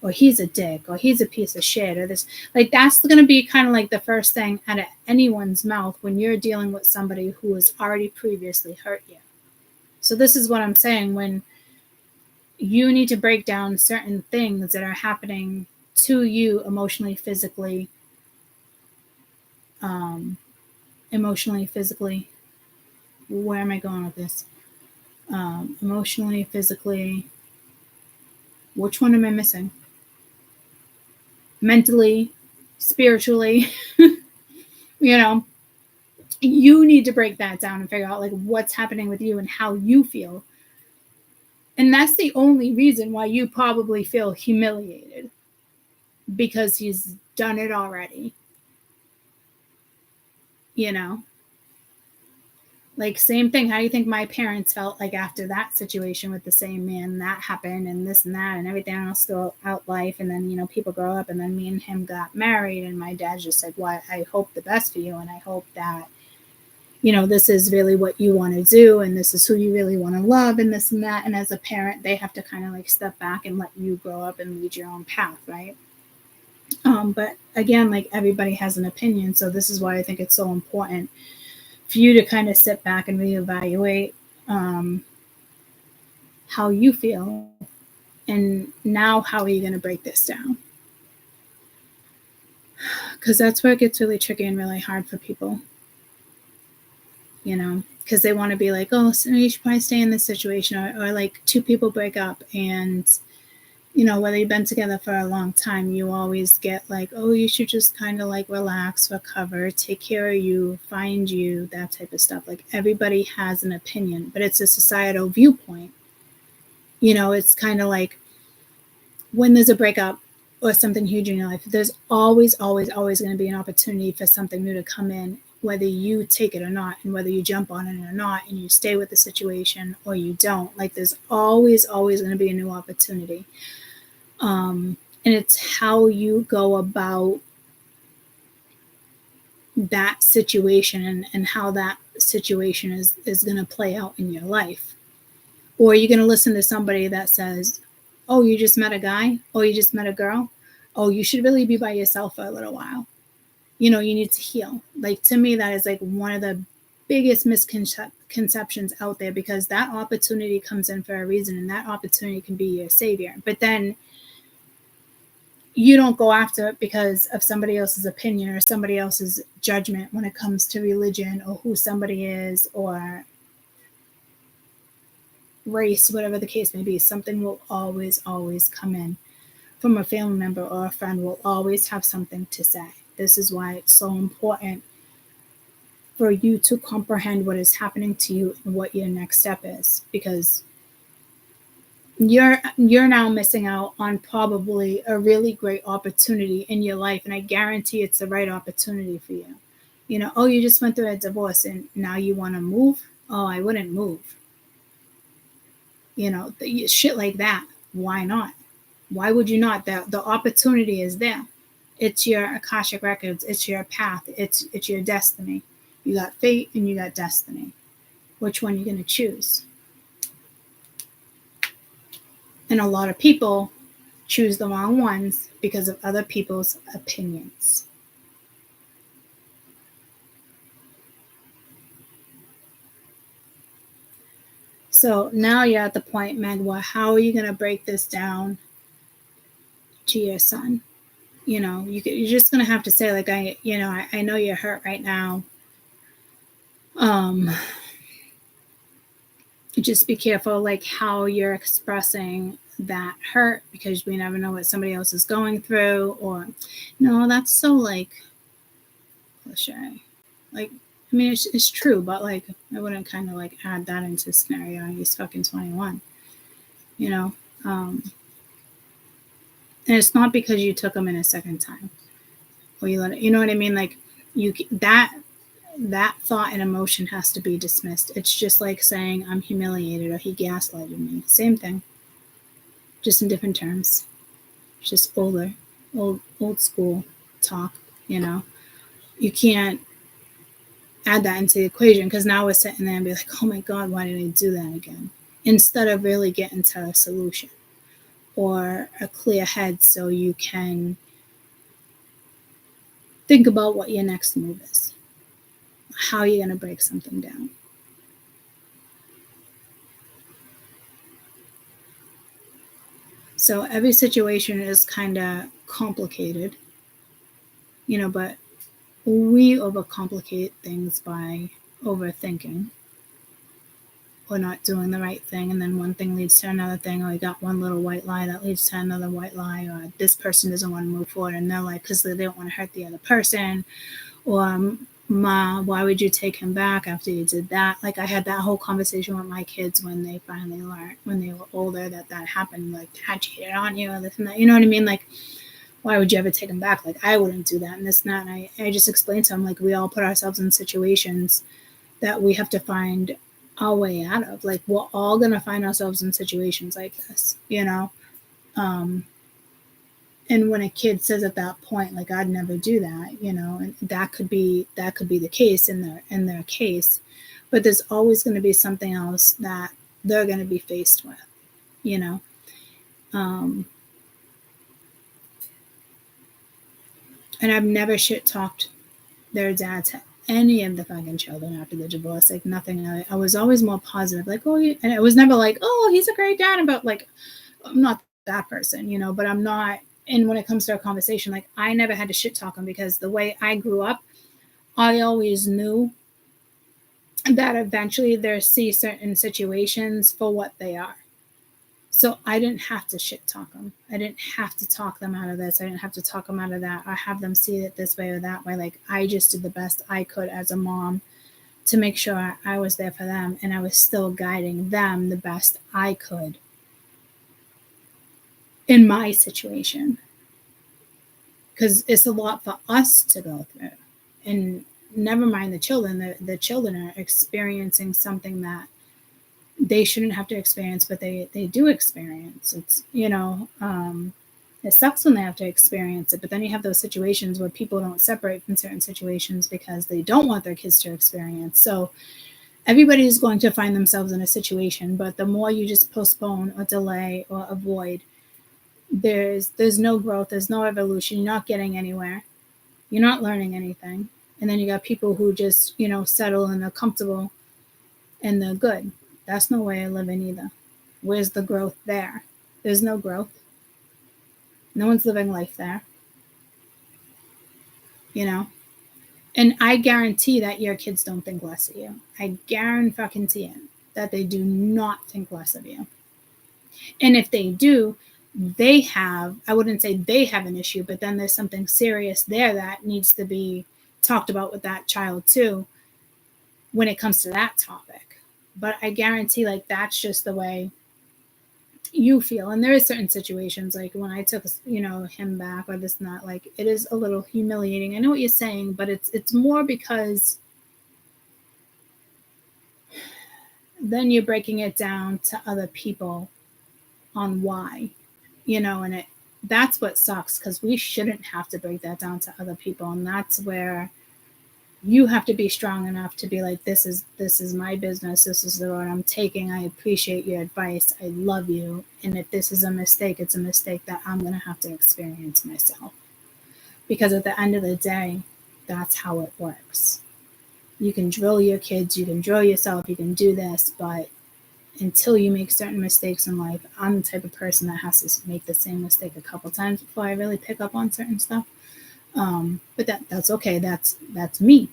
Or he's a dick, or he's a piece of shit, or this. Like, that's going to be kind of like the first thing out of anyone's mouth when you're dealing with somebody who has already previously hurt you. So this is what I'm saying. When you need to break down certain things that are happening to you emotionally, physically, where am I going with this? Emotionally, physically, which one am I missing? Mentally, spiritually, you know, you need to break that down and figure out like what's happening with you and how you feel. And that's the only reason why you probably feel humiliated, because he's done it already. You know, like same thing. How do you think my parents felt like after that situation with the same man that happened and this and that and everything else throughout life? And then, you know, people grow up and then me and him got married and my dad's just like, well, I hope the best for you. And I hope that, you know, this is really what you want to do. And this is who you really want to love and this and that. And as a parent, they have to kind of like step back and let you grow up and lead your own path. Right. But again, like everybody has an opinion. So this is why I think it's so important for you to kind of sit back and reevaluate how you feel, and now how are you going to break this down? Because that's where it gets really tricky and really hard for people, you know, because they want to be like, oh, so you should probably stay in this situation, or like two people break up and, you know, whether you've been together for a long time, you always get like, oh, you should just kind of like relax, recover, take care of you, find you, that type of stuff. Like everybody has an opinion, but it's a societal viewpoint. You know, it's kind of like when there's a breakup or something huge in your life, there's always, always, always going to be an opportunity for something new to come in, whether you take it or not, and whether you jump on it or not, and you stay with the situation or you don't. Like there's always, always going to be a new opportunity. And it's how you go about that situation and how that situation is going to play out in your life. Or are you going to listen to somebody that says, oh, you just met a guy? Oh, you just met a girl? Oh, you should really be by yourself for a little while. You know, you need to heal. Like to me, that is like one of the biggest misconceptions out there, because that opportunity comes in for a reason, and that opportunity can be your savior. But then you don't go after it because of somebody else's opinion or somebody else's judgment when it comes to religion or who somebody is or race, whatever the case may be. Something will always, always come in from a family member, or a friend will always have something to say. This is why it's so important for you to comprehend what is happening to you and what your next step is, because you're now missing out on probably a really great opportunity in your life, and I guarantee it's the right opportunity for you. You know, oh, you just went through a divorce and now you want to move? Oh, I wouldn't move. Shit like that. Why not? Why would you not? The opportunity is there. It's your Akashic records. It's your path. It's your destiny. You got fate and you got destiny. Which one are you going to choose? And a lot of people choose the wrong ones because of other people's opinions. So now you're at the point, Magwa, how are you going to break this down to your son? You're just going to have to say, like, I know you're hurt right now. Just be careful, like, how you're expressing that hurt, because we never know what somebody else is going through. Or, no, that's so, like, cliche. Like, I mean, it's true, but, like, I wouldn't kind of, like, add that into the scenario. He's fucking 21, and it's not because you took him in a second time, or you let it, you know what I mean? Like, that thought and emotion has to be dismissed. It's just like saying I'm humiliated or he gaslighted me. Same thing, just in different terms. It's just old school talk. You can't add that into the equation, because now we're sitting there and be like, oh my God, why did I do that again? Instead of really getting to a solution or a clear head, so you can think about what your next move is. How are you going to break something down? So every situation is kind of complicated, but we overcomplicate things by overthinking or not doing the right thing. And then one thing leads to another thing, or you got one little white lie that leads to another white lie, or this person doesn't want to move forward in their life because they don't want to hurt the other person. Or, Ma, why would you take him back after you did that? Like, I had that whole conversation with my kids when they finally learned, when they were older, that happened. Like, Dad cheated on you, or this and that. You know what I mean? Like, why would you ever take him back? Like, I wouldn't do that and this and that. And I just explained to them, like, we all put ourselves in situations that we have to find our way out of. Like, we're all going to find ourselves in situations like this, and when a kid says at that point, like, I'd never do that, and that could be the case in their case, but there's always going to be something else that they're going to be faced with, and I've never shit talked their dad to any of the fucking children after the divorce. Like, nothing. I was always more positive, like, oh, and it was never like, oh, he's a great dad, but, like, I'm not that person, but I'm not. And when it comes to a conversation, like, I never had to shit talk him, because the way I grew up, I always knew that eventually they'll see certain situations for what they are. So I didn't have to shit talk them. I didn't have to talk them out of this. I didn't have to talk them out of that, or have them see it this way or that way. Like, I just did the best I could as a mom to make sure I was there for them, and I was still guiding them the best I could in my situation, because it's a lot for us to go through. And never mind the children. The children are experiencing something that they shouldn't have to experience, but they do experience. It's, it sucks when they have to experience it, but then you have those situations where people don't separate from certain situations because they don't want their kids to experience. So everybody is going to find themselves in a situation, but the more you just postpone or delay or avoid, there's no growth, there's no evolution, you're not getting anywhere, you're not learning anything. And then you got people who just, settle and they're comfortable and they're good. That's no way of living either. Where's the growth there? There's no growth. No one's living life there. And I guarantee that your kids don't think less of you. I guarantee it, that they do not think less of you. And if they do, I wouldn't say they have an issue, but then there's something serious there that needs to be talked about with that child too, when it comes to that topic. But I guarantee, like, that's just the way you feel. And there is certain situations, like when I took, him back or this and that, like, it is a little humiliating. I know what you're saying, but it's more because then you're breaking it down to other people on why, and that's what sucks, because we shouldn't have to break that down to other people. And that's where you have to be strong enough to be like, this is my business. This is the road I'm taking. I appreciate your advice. I love you. And if this is a mistake, it's a mistake that I'm going to have to experience myself. Because at the end of the day, that's how it works. You can drill your kids, you can drill yourself, you can do this, but until you make certain mistakes in life, I'm the type of person that has to make the same mistake a couple times before I really pick up on certain stuff. But that's okay. That's me,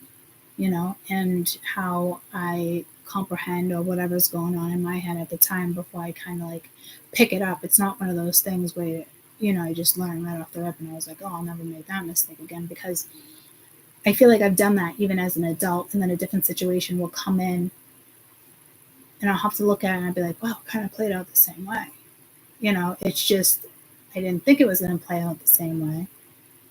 and how I comprehend or whatever's going on in my head at the time before I kind of like pick it up. It's not one of those things where, I just learn right off the rip and I was like, oh, I'll never make that mistake again, because I feel like I've done that even as an adult, and then a different situation will come in and I'll have to look at it and I'll be like, wow, it kind of played out the same way. It's just, I didn't think it was going to play out the same way.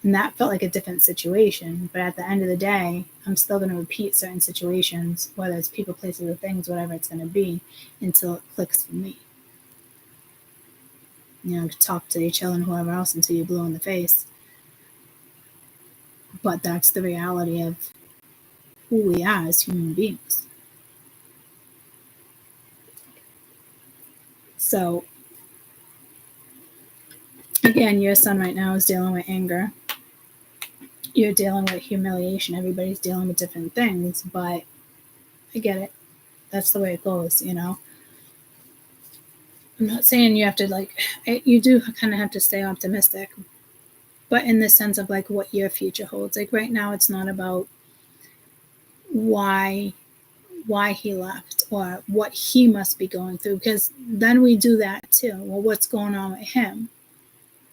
And that felt like a different situation. But at the end of the day, I'm still going to repeat certain situations, whether it's people, places, or things, whatever it's going to be, until it clicks for me. Talk to each other and whoever else until you're blue in the face. But that's the reality of who we are as human beings. So, again, your son right now is dealing with anger. You're dealing with humiliation. Everybody's dealing with different things, but I get it. That's the way it goes, I'm not saying you have to you do kind of have to stay optimistic, but in the sense of like what your future holds. Like right now, it's not about why he left or what he must be going through, because then we do that too. Well, what's going on with him?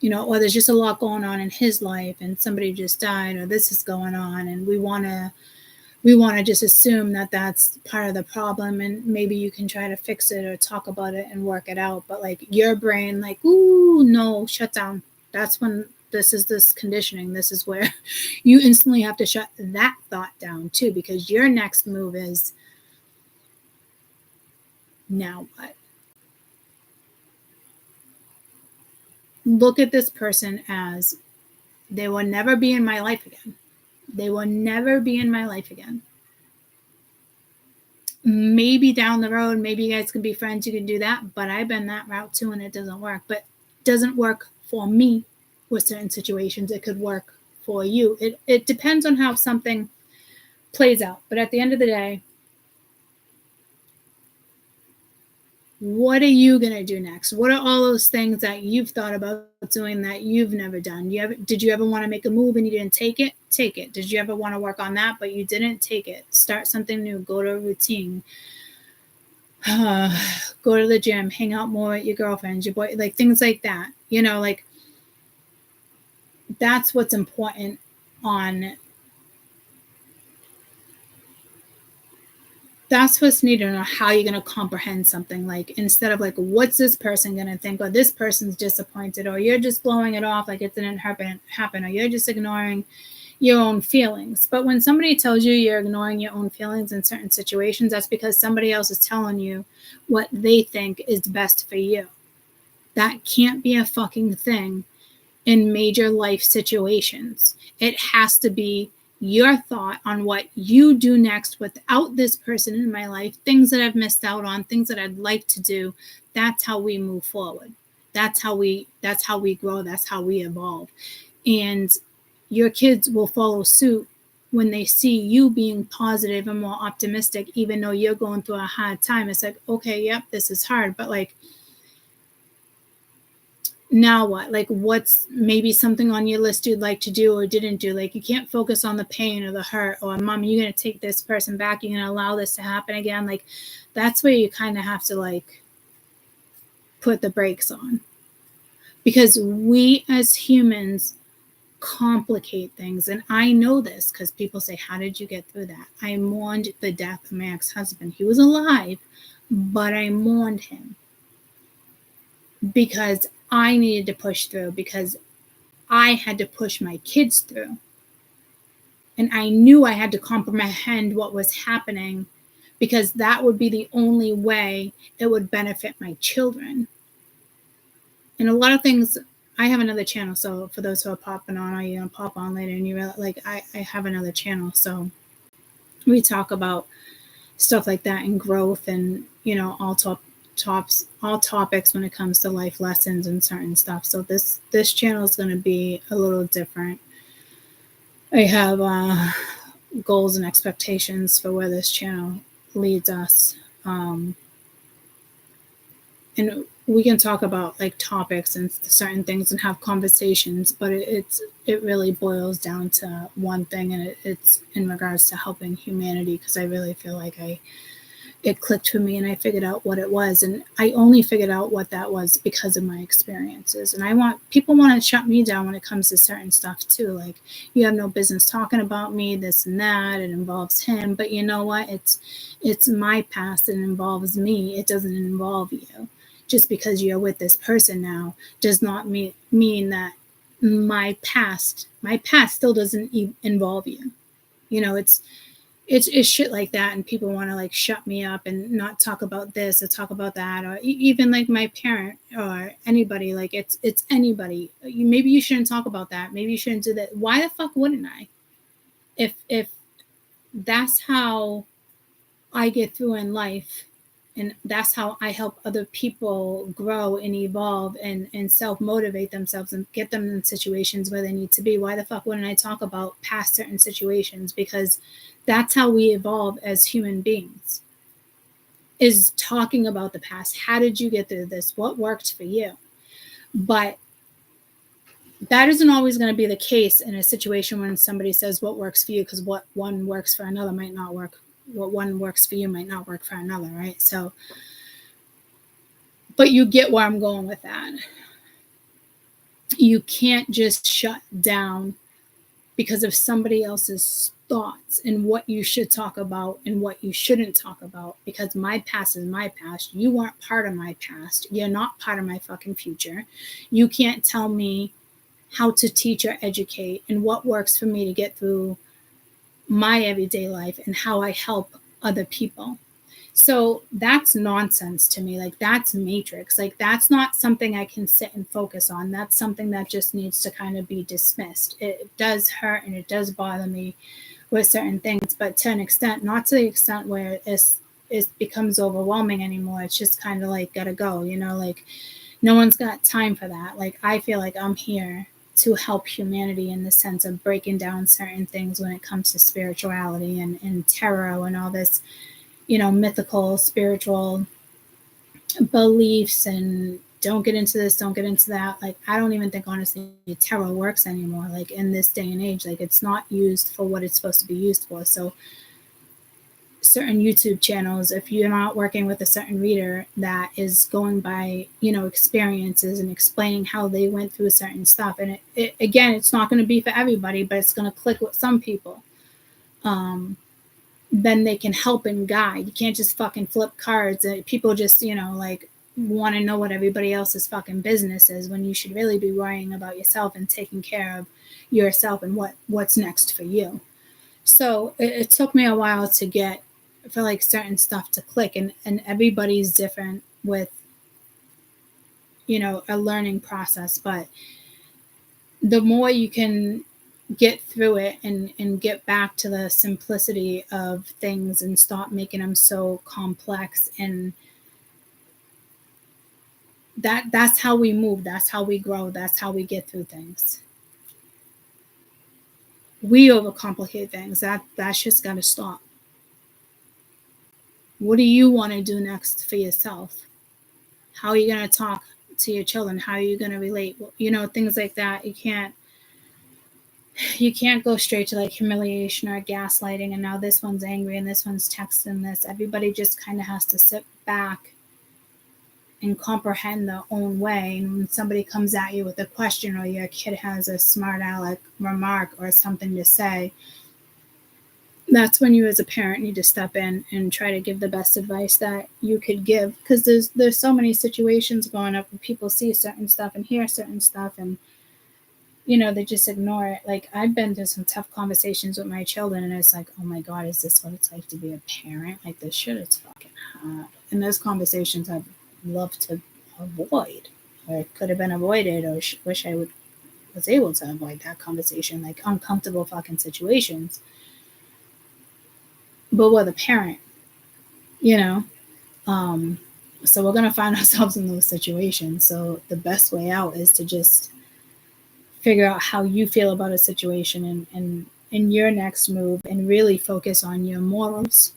Or there's just a lot going on in his life and somebody just died or this is going on, and we want to just assume that that's part of the problem, and maybe you can try to fix it or talk about it and work it out. But like your brain, like, ooh, no, shut down. That's when this conditioning. This is where you instantly have to shut that thought down too, because your next move is, now what? Look at this person as they will never be in my life again. They will never be in my life again. Maybe down the road, maybe you guys can be friends, you can do that, but I've been that route too and it doesn't work. But it doesn't work for me with certain situations. It could work for you. It depends on how something plays out. But at the end of the day, what are you going to do next? What are all those things that you've thought about doing that you've never done? Did you ever want to make a move and you didn't take it? Take it. Did you ever want to work on that, but you didn't? Take it. Start something new. Go to a routine. Go to the gym. Hang out more with your girlfriends, your boy, like things like that. Like that's what's important that's what's needed on how you're going to comprehend something. Like, instead of like, what's this person going to think, or this person's disappointed, or you're just blowing it off like it didn't happen, or you're just ignoring your own feelings. But when somebody tells you you're ignoring your own feelings in certain situations, that's because somebody else is telling you what they think is best for you. That can't be a fucking thing in major life situations. It has to be your thought on what you do next without this person in my life, things that I've missed out on, things that I'd like to do. That's how we move forward. That's how we grow. That's how we evolve. And your kids will follow suit when they see you being positive and more optimistic, even though you're going through a hard time. It's like, okay, yep, this is hard, but like, now what? Like, what's maybe something on your list you'd like to do or didn't do? Like, you can't focus on the pain or the hurt, or mom, you're going to take this person back, you're going to allow this to happen again. Like, that's where you kind of have to like put the brakes on, because we as humans complicate things. And I know this because people say, how did you get through that? I mourned the death of my ex-husband. He was alive, but I mourned him because I needed to push through, because I had to push my kids through. And I knew I had to comprehend what was happening because that would be the only way it would benefit my children. And a lot of things, I have another channel, so for those who are popping on, or you're gonna pop on later, and you realize, like, I have another channel, so we talk about stuff like that and growth, and all topics when it comes to life lessons and certain stuff. So this channel is going to be a little different. I have goals and expectations for where this channel leads us, and we can talk about like topics and certain things and have conversations, but it really boils down to one thing, and it's in regards to helping humanity, because I really feel like it clicked for me and I figured out what it was, and I only figured out what that was because of my experiences. And people want to shut me down when it comes to certain stuff too, like, you have no business talking about me, this and that, it involves him. But you know what, it's my past, it involves me, it doesn't involve you. Just because you're with this person now does not mean that my past still doesn't involve you. It's shit like that, and people want to like shut me up and not talk about this or talk about that, or even like my parent or anybody. Like it's anybody. Maybe you shouldn't talk about that. Maybe you shouldn't do that. Why the fuck wouldn't I? If that's how I get through in life, and that's how I help other people grow and evolve and self-motivate themselves and get them in situations where they need to be, why the fuck wouldn't I talk about past certain situations? Because that's how we evolve as human beings, is talking about the past. How did you get through this? What worked for you? But that isn't always going to be the case in a situation when somebody says what works for you, because what one works for another might not work. What one works for you might not work for another, right? So, but you get where I'm going with that. You can't just shut down because of somebody else's thoughts and what you should talk about and what you shouldn't talk about, because my past is my past. You aren't part of my past. You're not part of my fucking future. You can't tell me how to teach or educate and what works for me to get through my everyday life and how I help other people. So that's nonsense to me. Like, that's matrix. Like, that's not something I can sit and focus on. That's something that just needs to kind of be dismissed. It does hurt and it does bother me with certain things, but to an extent, not to the extent where it becomes overwhelming anymore. It's just kind of like, gotta go, like no one's got time for that. Like, I feel like I'm here to help humanity in the sense of breaking down certain things when it comes to spirituality and tarot and all this, mythical, spiritual beliefs, and don't get into this, don't get into that. Like, I don't even think, honestly, tarot works anymore. Like, in this day and age, like, it's not used for what it's supposed to be used for. So certain YouTube channels, if you're not working with a certain reader that is going by, experiences and explaining how they went through certain stuff, and it again, it's not going to be for everybody, but it's going to click with some people, then they can help and guide. You can't just fucking flip cards. People just, like, want to know what everybody else's fucking business is, when you should really be worrying about yourself and taking care of yourself and what's next for you. So it took me a while to get for like certain stuff to click, and everybody's different with a learning process, but the more you can get through it and get back to the simplicity of things and stop making them so complex, and that's how we move, that's how we grow, that's how we get through things. We overcomplicate things. That's just got to stop. What do you want to do next for yourself? How are you going to talk to your children? How are you going to relate? Things like that. You can't go straight to like humiliation or gaslighting, and now this one's angry and this one's texting this. Everybody just kind of has to sit back and comprehend their own way. And when somebody comes at you with a question, or your kid has a smart aleck remark or something to say, that's when you as a parent need to step in and try to give the best advice that you could give, because there's so many situations going up where people see certain stuff and hear certain stuff, and they just ignore it. Like, I've been through some tough conversations with my children, and it's like, oh my God, is this what it's like to be a parent? Like, this shit is fucking hard. And those conversations I'd love to avoid, or it could have been avoided, or wish I was able to avoid that conversation, like uncomfortable fucking situations. But with a parent, you know, so we're gonna find ourselves in those situations. So the best way out is to just figure out how you feel about a situation, and in your next move, and really focus on your morals,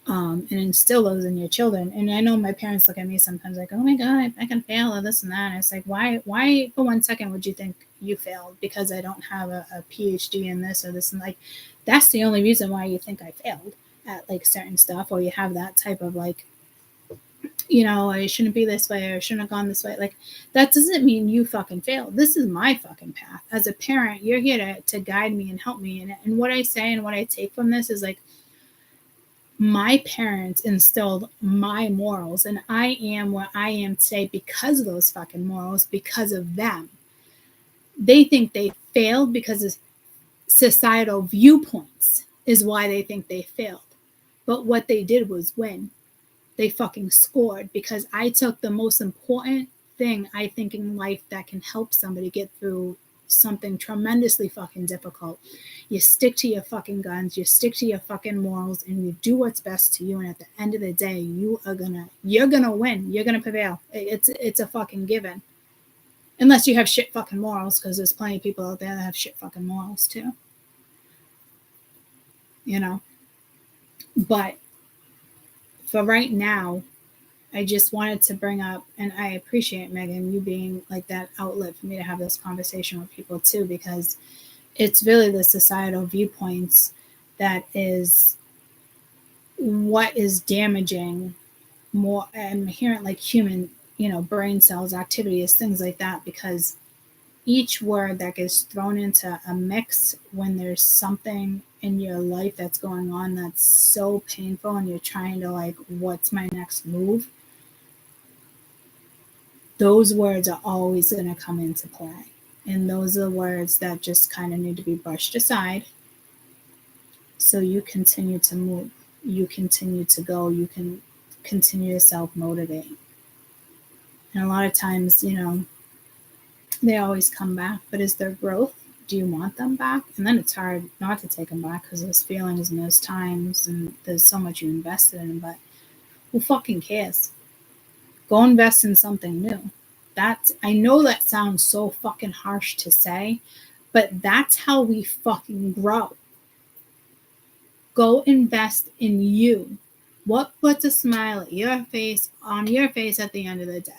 and instill those in your children. And I know my parents look at me sometimes like, oh my God, I can fail, or this and that. And it's like, why for 1 second would you think you failed because I don't have a PhD in this or this? And like, that's the only reason why you think I failed at like certain stuff, or you have that type of like, I shouldn't be this way, or I shouldn't have gone this way. Like, that doesn't mean you fucking failed. This is my fucking path. As a parent, you're here to guide me and help me. And what I say and what I take from this is like, my parents instilled my morals, and I am where I am today because of those fucking morals, because of them. They think they failed because of societal viewpoints is why they think they failed. But what they did was win. They fucking scored, because I took the most important thing I think in life that can help somebody get through something tremendously fucking difficult. You stick to your fucking guns, you stick to your fucking morals, and you do what's best to you. And at the end of the day, you're gonna win. You're gonna prevail. It's a fucking given. Unless you have shit fucking morals, because there's plenty of people out there that have shit fucking morals too. But for right now, I just wanted to bring up, and I appreciate, Megan, you being like that outlet for me to have this conversation with people too, because it's really the societal viewpoints that is what is damaging more. And hearing like human, brain cells, activities, things like that, because each word that gets thrown into a mix when there's something in your life that's going on that's so painful, and you're trying to like, what's my next move? Those words are always going to come into play. And those are the words that just kind of need to be brushed aside. So you continue to move, you continue to go, you can continue to self-motivate. And a lot of times, they always come back, but is there growth? Do you want them back? And then it's hard not to take them back, because there's feelings and there's times and there's so much you invested in, but who fucking cares? Go invest in something new. I know that sounds so fucking harsh to say, but that's how we fucking grow. Go invest in you. What puts a smile on your face at the end of the day?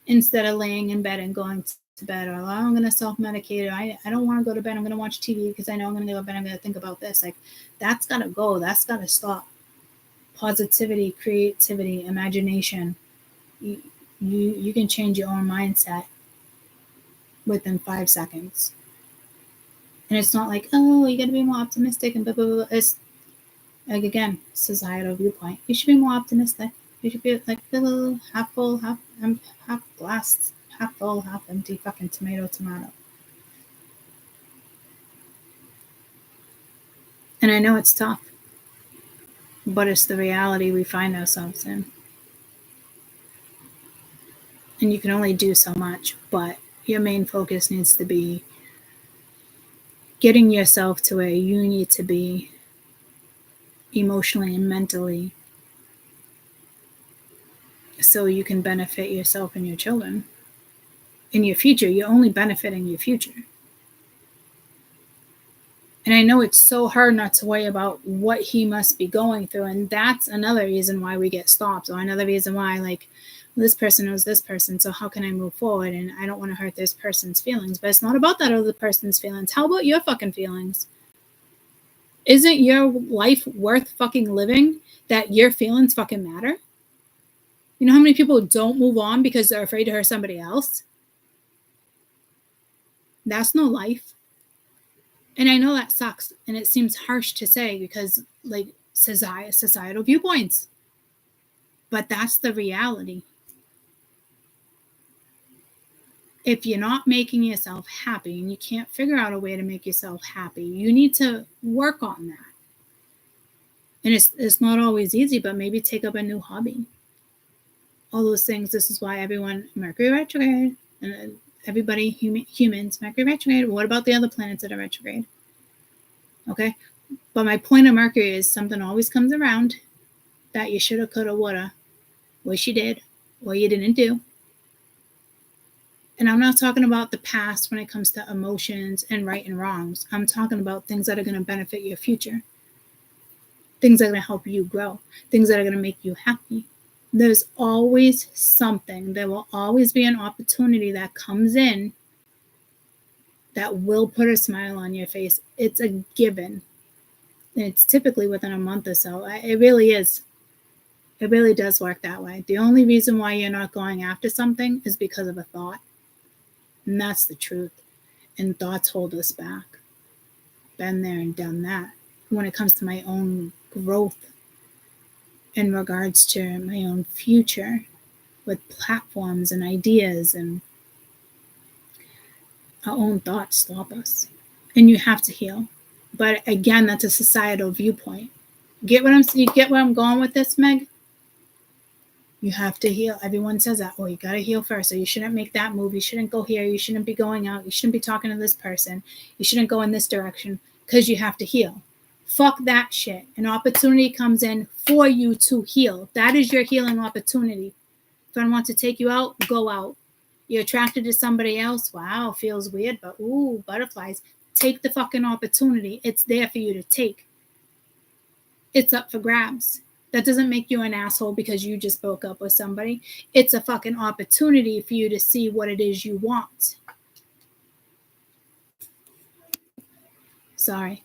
Instead of laying in bed and going to bed, or I'm going to self-medicate, I don't want to go to bed, I'm going to watch TV because I know I'm going to go to bed, I'm going to think about this. Like, that's got to go. That's got to stop. Positivity, creativity, imagination. You can change your own mindset within 5 seconds. And it's not like, oh, you got to be more optimistic and blah, blah, blah. It's like, again, societal viewpoint. You should be more optimistic. You should be like, half full, half glass, half full, half empty, fucking tomato. And I know it's tough, but it's the reality we find ourselves in. And you can only do so much, but your main focus needs to be getting yourself to where you need to be emotionally and mentally, so you can benefit yourself and your children. In your future, you're only benefiting your future. And I know it's so hard not to worry about what he must be going through. And that's another reason why we get stopped, or another reason why, like, this person knows this person, so how can I move forward? And I don't want to hurt this person's feelings. But it's not about that other person's feelings. How about your fucking feelings? Isn't your life worth fucking living that your feelings fucking matter? You know how many people don't move on because they're afraid to hurt somebody else? That's no life. And I know that sucks, and it seems harsh to say because, like, societal viewpoints. But that's the reality. if you're not making yourself happy and you can't figure out a way to make yourself happy, you need to work on that. And it's not always easy, but maybe take up a new hobby. All those things. This is why everyone, Mercury retrograde, and everybody, humans, Mercury retrograde. What about the other planets that are retrograde? Okay. But my point of Mercury is something always comes around that you shoulda, coulda, woulda, wish you did, or you didn't do. And I'm not talking about the past when it comes to emotions and right and wrongs. I'm talking about things that are going to benefit your future. Things that are going to help you grow. Things that are going to make you happy. There's always something. There will always be an opportunity that comes in that will put a smile on your face. It's a given. And it's typically within a month or so. It really is. It really does work that way. The only reason why you're not going after something is because of a thought. And that's the truth. And thoughts hold us back. Been there and done that. When it comes to my own growth in regards to my own future with platforms and ideas, and our own thoughts stop us. And you have to heal. But again, that's a societal viewpoint. You get where I'm going with this, Meg? You have to heal. Everyone says that. Oh, you got to heal first. So you shouldn't make that move. You shouldn't go here. You shouldn't be going out. You shouldn't be talking to this person. You shouldn't go in this direction because you have to heal. Fuck that shit. An opportunity comes in for you to heal. That is your healing opportunity. If I want to take you out, go out. You're attracted to somebody else. Wow, feels weird, but ooh, butterflies. Take the fucking opportunity. It's there for you to take. It's up for grabs. That doesn't make you an asshole because you just broke up with somebody. It's a fucking opportunity for you to see what it is you want. Sorry.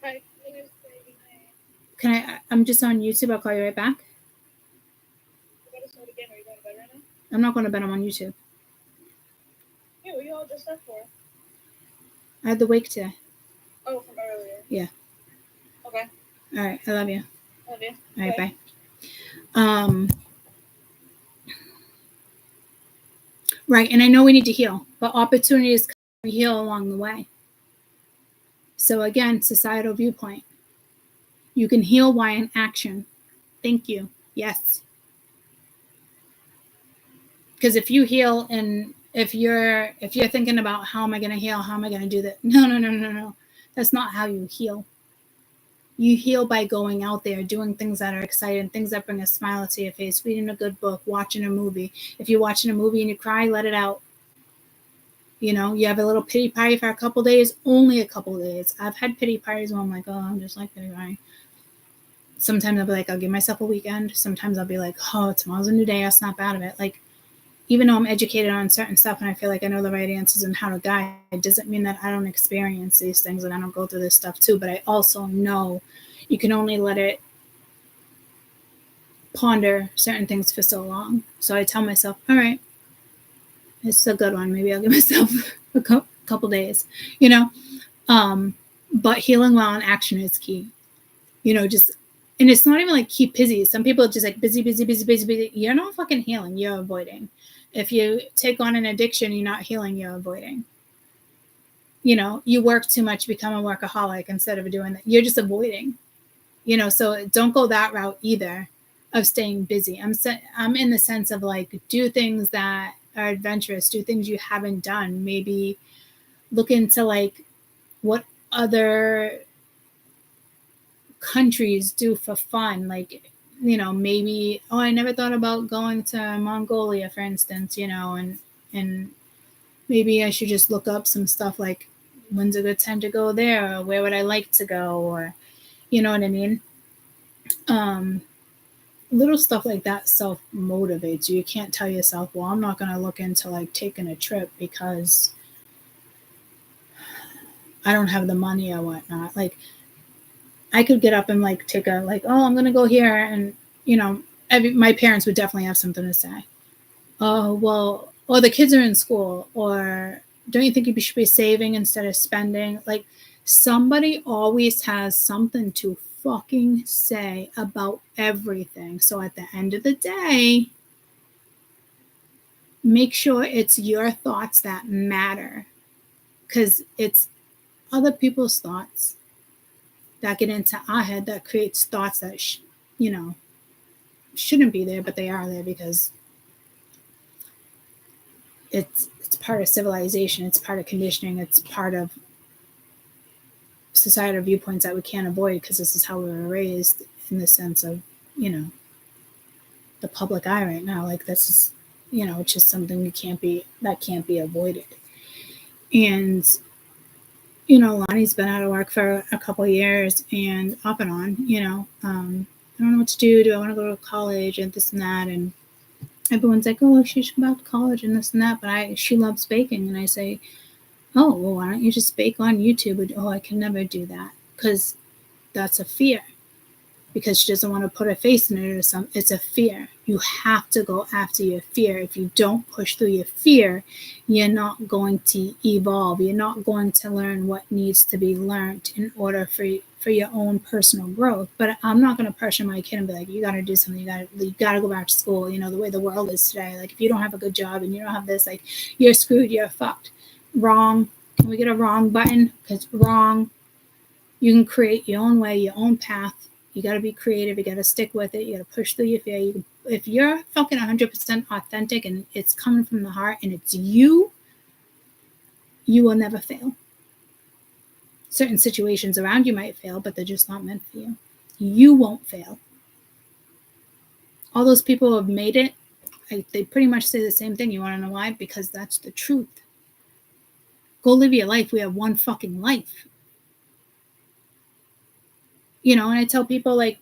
I'm just on YouTube. I'll call you right back. I'm not going to bed. I'm on YouTube. Yeah, what are you all dressed up for? I had the wake today. Oh, from earlier. Yeah. Okay. All right. I love you. Love you. All right. Bye. Right. And I know we need to heal, but opportunities can heal along the way. So again, societal viewpoint. You can heal while in action. Thank you. Yes. Because if you heal and if you're thinking about how am I going to heal, how am I going to do that? No. That's not how you heal. You heal by going out there, doing things that are exciting, things that bring a smile to your face, reading a good book, watching a movie. If you're watching a movie and you cry, let it out. You know, you have a little pity party for a couple days, only a couple days. I've had pity parties where I'm like, oh, I'm just like pity party. Sometimes I'll be like, I'll give myself a weekend. Sometimes I'll be like, oh, tomorrow's a new day. I'll snap out of it. Like, even though I'm educated on certain stuff and I feel like I know the right answers and how to guide, it doesn't mean that I don't experience these things and I don't go through this stuff too. But I also know you can only let it ponder certain things for so long. So I tell myself, all right, it's a good one. Maybe I'll give myself a couple days, you know. But healing while in action is key. You know, just, and it's not even like keep busy. Some people are just like busy. You're not fucking healing. You're avoiding. If you take on an addiction, you're not healing, you're avoiding. You know, you work too much, become a workaholic instead of doing that. You're just avoiding. You know, so don't go that route either of staying busy. I'm in the sense of like, do things that are adventurous, do things you haven't done. Maybe look into like what other countries do for fun. Like, you know, maybe, oh, I never thought about going to Mongolia, for instance, you know, and maybe I should just look up some stuff like when's a good time to go there, or where would I like to go, or you know what I mean? Little stuff like that self-motivates you. You can't tell yourself, well, I'm not going to look into like taking a trip because I don't have the money or whatnot. Like, I could get up and like take a like, oh, I'm going to go here. And, you know, my parents would definitely have something to say. Oh, well, or the kids are in school, or don't you think you should be saving instead of spending? Like, somebody always has something to fucking say about everything. So at the end of the day, make sure it's your thoughts that matter, because it's other people's thoughts that get into our head that creates thoughts that shouldn't be there, but they are there because it's part of civilization, it's part of conditioning, it's part of societal viewpoints that we can't avoid because this is how we were raised, in the sense of the public eye right now. Like, this is it's just something that can't be avoided. And Lonnie's been out of work for a couple of years and off and on. I don't know what to do. Do I want to go to college and this and that? And everyone's like, oh, she should go back to college and this and that. But she loves baking, and I say, oh, well, why don't you just bake on YouTube? Oh, I can never do that, because that's a fear. Because she doesn't want to put her face in it or something. It's a fear. You have to go after your fear. If you don't push through your fear, you're not going to evolve. You're not going to learn what needs to be learned in order for your own personal growth. But I'm not going to pressure my kid and be like, you got to do something. You got to go back to school. The way the world is today. Like, if you don't have a good job and you don't have this, like, you're screwed. You're fucked. Wrong. Can we get a wrong button? Because wrong. You can create your own way, your own path. You got to be creative. You got to stick with it. You got to push through your fear. If you're fucking 100% authentic and it's coming from the heart and it's you will never fail. Certain situations around you might fail, but they're just not meant for you. You won't fail. All those people who have made it, they pretty much say the same thing. You want to know why? Because that's the truth. Go live your life. We have one fucking life. And I tell people, like,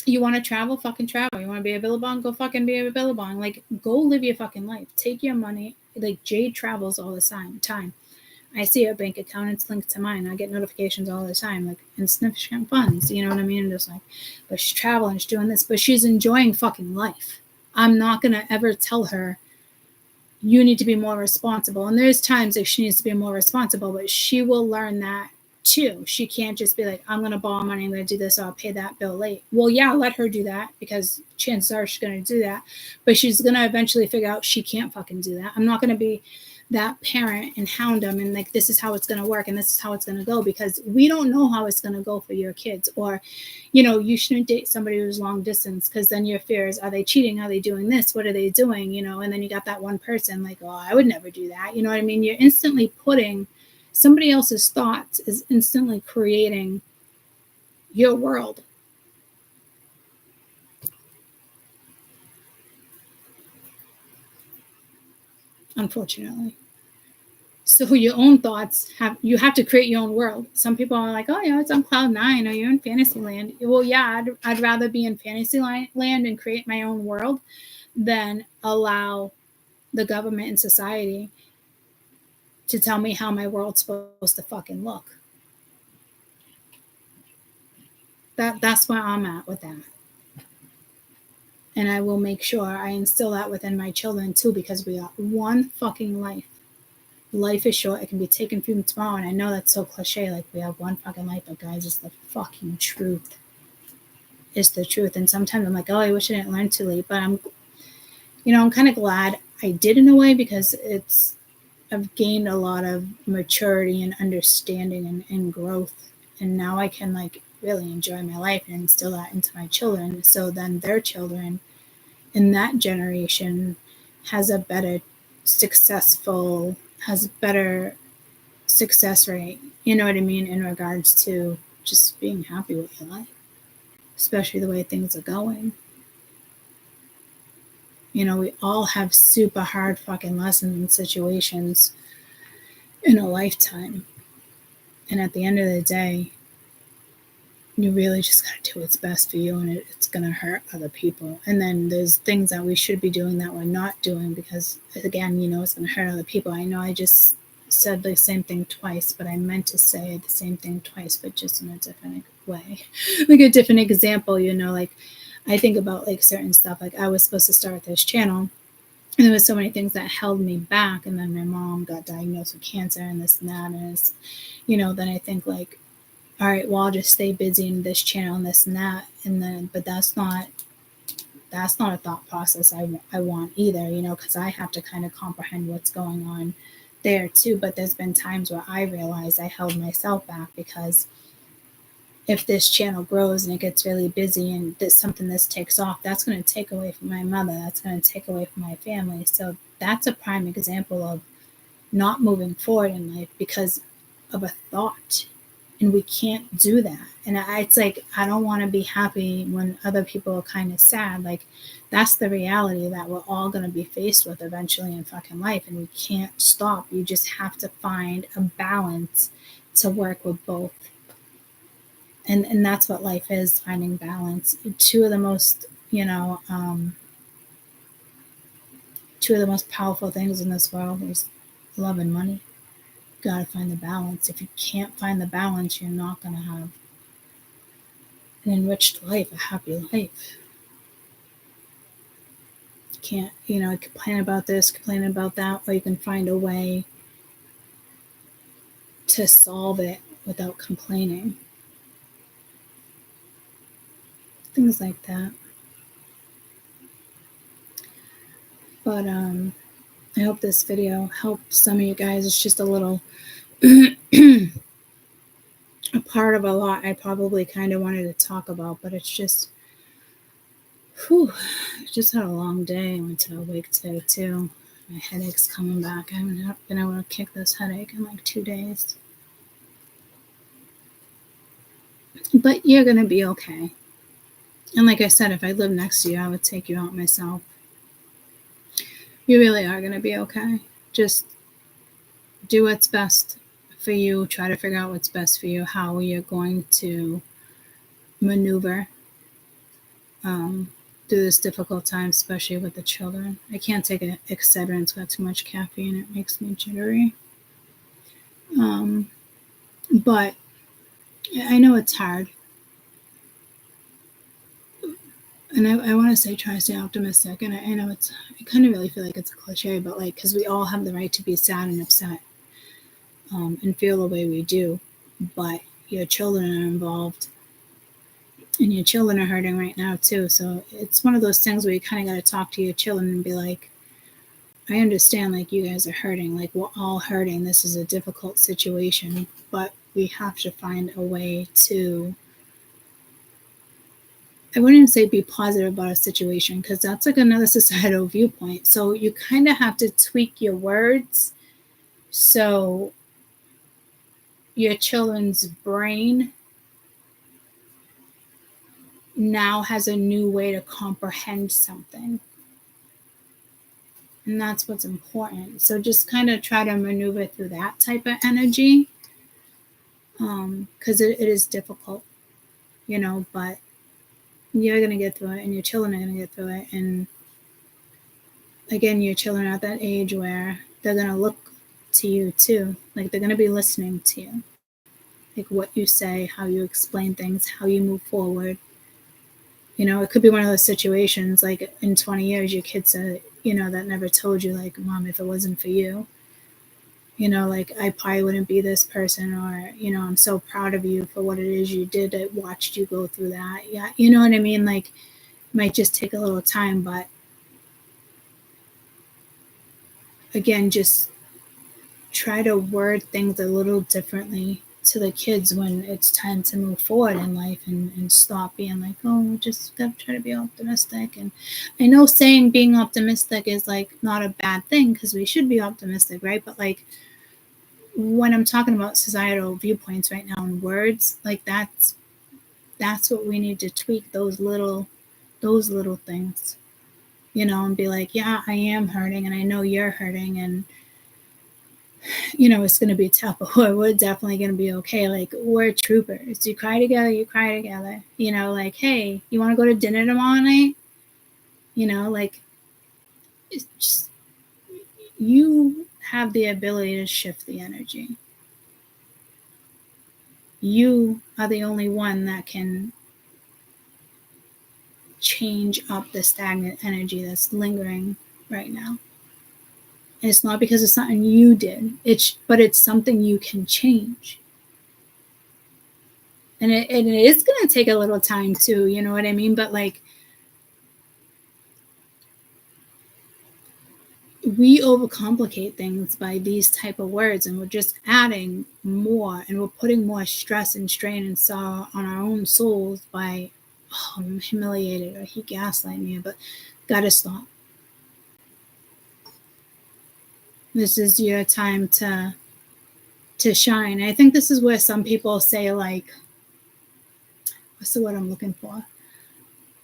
you want to travel, fucking travel. You want to be a Billabong, go fucking be a Billabong. Like, go live your fucking life. Take your money. Like, Jade travels all the time. I see her bank account, it's linked to mine. I get notifications all the time, like, insufficient funds. You know what I mean? And just like, but she's traveling, she's doing this, but she's enjoying fucking life. I'm not going to ever tell her, you need to be more responsible. And there's times that she needs to be more responsible, but she will learn that too. She can't just be like, I'm going to borrow money, I'm going to do this, I'll pay that bill late. Well, yeah, let her do that, because chances are she's going to do that. But she's going to eventually figure out she can't fucking do that. I'm not going to be that parent and hound them and like, this is how it's going to work and this is how it's going to go, because we don't know how it's going to go for your kids. Or, you shouldn't date somebody who's long distance, because then your fear is, are they cheating? Are they doing this? What are they doing? And then you got that one person like, oh, I would never do that. You know what I mean? You're instantly putting somebody else's thoughts is instantly creating your world. Unfortunately. So your own thoughts you have to create your own world. Some people are like, oh yeah, it's on cloud 9, or you're in fantasy land. Well, yeah, I'd rather be in fantasy land and create my own world than allow the government and society to tell me how my world's supposed to fucking look. That's where I'm at with that. And I will make sure I instill that within my children too, because we got one fucking life. Life is short. It can be taken from tomorrow. And I know that's so cliche, like we have one fucking life, but guys, it's the fucking truth. It's the truth. And sometimes I'm like, oh, I wish I didn't learn too late. But I'm kind of glad I did in a way, because I've gained a lot of maturity and understanding and growth. And now I can like really enjoy my life and instill that into my children. So then their children in that generation has a better success rate, you know what I mean, in regards to just being happy with your life, especially the way things are going. We all have super hard fucking lessons and situations in a lifetime. And at the end of the day, you really just got to do what's best for you, and it's going to hurt other people. And then there's things that we should be doing that we're not doing, because again, it's going to hurt other people. I know I just said the same thing twice, but I meant to say the same thing twice, but just in a different way. Like a different example, like I think about like certain stuff. Like I was supposed to start this channel, and there was so many things that held me back. And then my mom got diagnosed with cancer and this and that. And it's, then I think like, all right, well, I'll just stay busy in this channel and this and that. And then, but that's not that's not a thought process I want either, you know, because I have to kind of comprehend what's going on there too. But there's been times where I realized I held myself back, because if this channel grows and it gets really busy and this takes off, that's going to take away from my mother. That's going to take away from my family. So that's a prime example of not moving forward in life because of a thought. And we can't do that. And it's like, I don't want to be happy when other people are kind of sad. Like, that's the reality that we're all going to be faced with eventually in fucking life. And we can't stop. You just have to find a balance to work with both. And that's what life is, finding balance. Two of the most powerful things in this world is love and money. You gotta find the balance. If you can't find the balance, you're not gonna have an enriched life, a happy life. You can't, complain about this, complain about that, or you can find a way to solve it without complaining. Things like that. But I hope this video helped some of you guys. It's just a little a part of a lot I probably kind of wanted to talk about, but it's just, just had a long day. I went to a wake today too. My headache's coming back. I haven't been able to kick this headache in like 2 days. But you're going to be okay. And like I said, if I lived next to you, I would take you out myself. You really are going to be okay. Just do what's best for you. Try to figure out what's best for you, how you're going to maneuver through this difficult time, especially with the children. I can't take an Excedrin. It's got too much caffeine. It makes me jittery. But I know it's hard. And I want to say try to stay optimistic. And I know I kind of really feel like it's a cliche, but like, because we all have the right to be sad and upset and feel the way we do. But your children are involved. And your children are hurting right now too. So it's one of those things where you kind of got to talk to your children and be like, I understand, like, you guys are hurting. Like, we're all hurting. This is a difficult situation. But we have to find a way to, I wouldn't even say be positive about a situation, because that's like another societal viewpoint. So you kind of have to tweak your words so your children's brain now has a new way to comprehend something. And that's what's important. So just kind of try to maneuver through that type of energy, because it is difficult, but you're going to get through it, and your children are going to get through it. And again, your children are at that age where they're going to look to you too. Like, they're going to be listening to you. Like, what you say, how you explain things, how you move forward. It could be one of those situations, like in 20 years, your kids say, that never told you, like, Mom, if it wasn't for you, like, I probably wouldn't be this person, or, I'm so proud of you for what it is you did. I watched you go through that. Yeah. You know what I mean? Like, it might just take a little time, but again, just try to word things a little differently to the kids when it's time to move forward in life, and stop being like, oh, just gotta try to be optimistic. And I know saying being optimistic is like not a bad thing, because we should be optimistic, right? But like, when I'm talking about societal viewpoints right now in words, like, that's what we need to tweak, those little things, and be like, yeah, I am hurting, and I know you're hurting, and it's going to be tough, but we're definitely going to be okay. Like, we're troopers. You cry together, like, hey, you want to go to dinner tomorrow night? Like, it's just, you have the ability to shift the energy. You are the only one that can change up the stagnant energy that's lingering right now. And it's not because it's something you did, but it's something you can change. And it is going to take a little time too, you know what I mean? But like, we overcomplicate things by these type of words, and we're just adding more, and we're putting more stress and strain and sorrow on our own souls by, oh, I'm humiliated, or he gaslighted me. But gotta stop. This is your time to shine. I think this is where some people say, like, what's the word I'm looking for?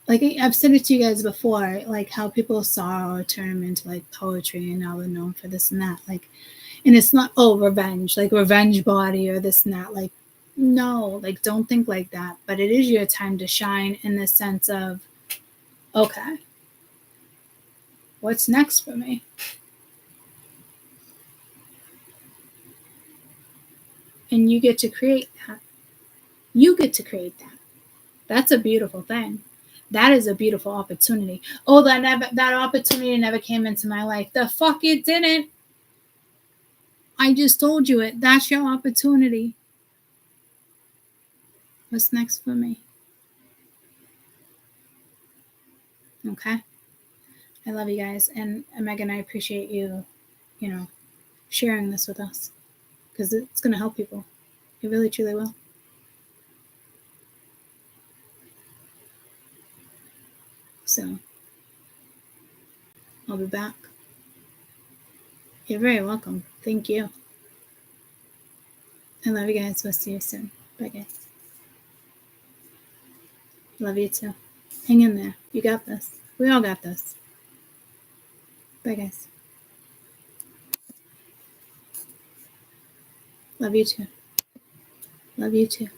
Like, I've said it to you guys before, like how people sorrow turn them into like poetry, and now they're known for this and that. Like, and it's not, oh, revenge, like revenge body or this and that. Like, no, like, don't think like that. But it is your time to shine in the sense of, okay, what's next for me? And you get to create that. You get to create that. That's a beautiful thing. That is a beautiful opportunity. Oh, that opportunity never came into my life. The fuck it didn't. I just told you it. That's your opportunity. What's next for me? Okay. I love you guys. And Megan, I appreciate you, sharing this with us, because it's going to help people. It really, truly will. So, I'll be back. You're very welcome. Thank you. I love you guys. We'll see you soon. Bye, guys. Love you too. Hang in there. You got this. We all got this. Bye, guys. Love you too. Love you too.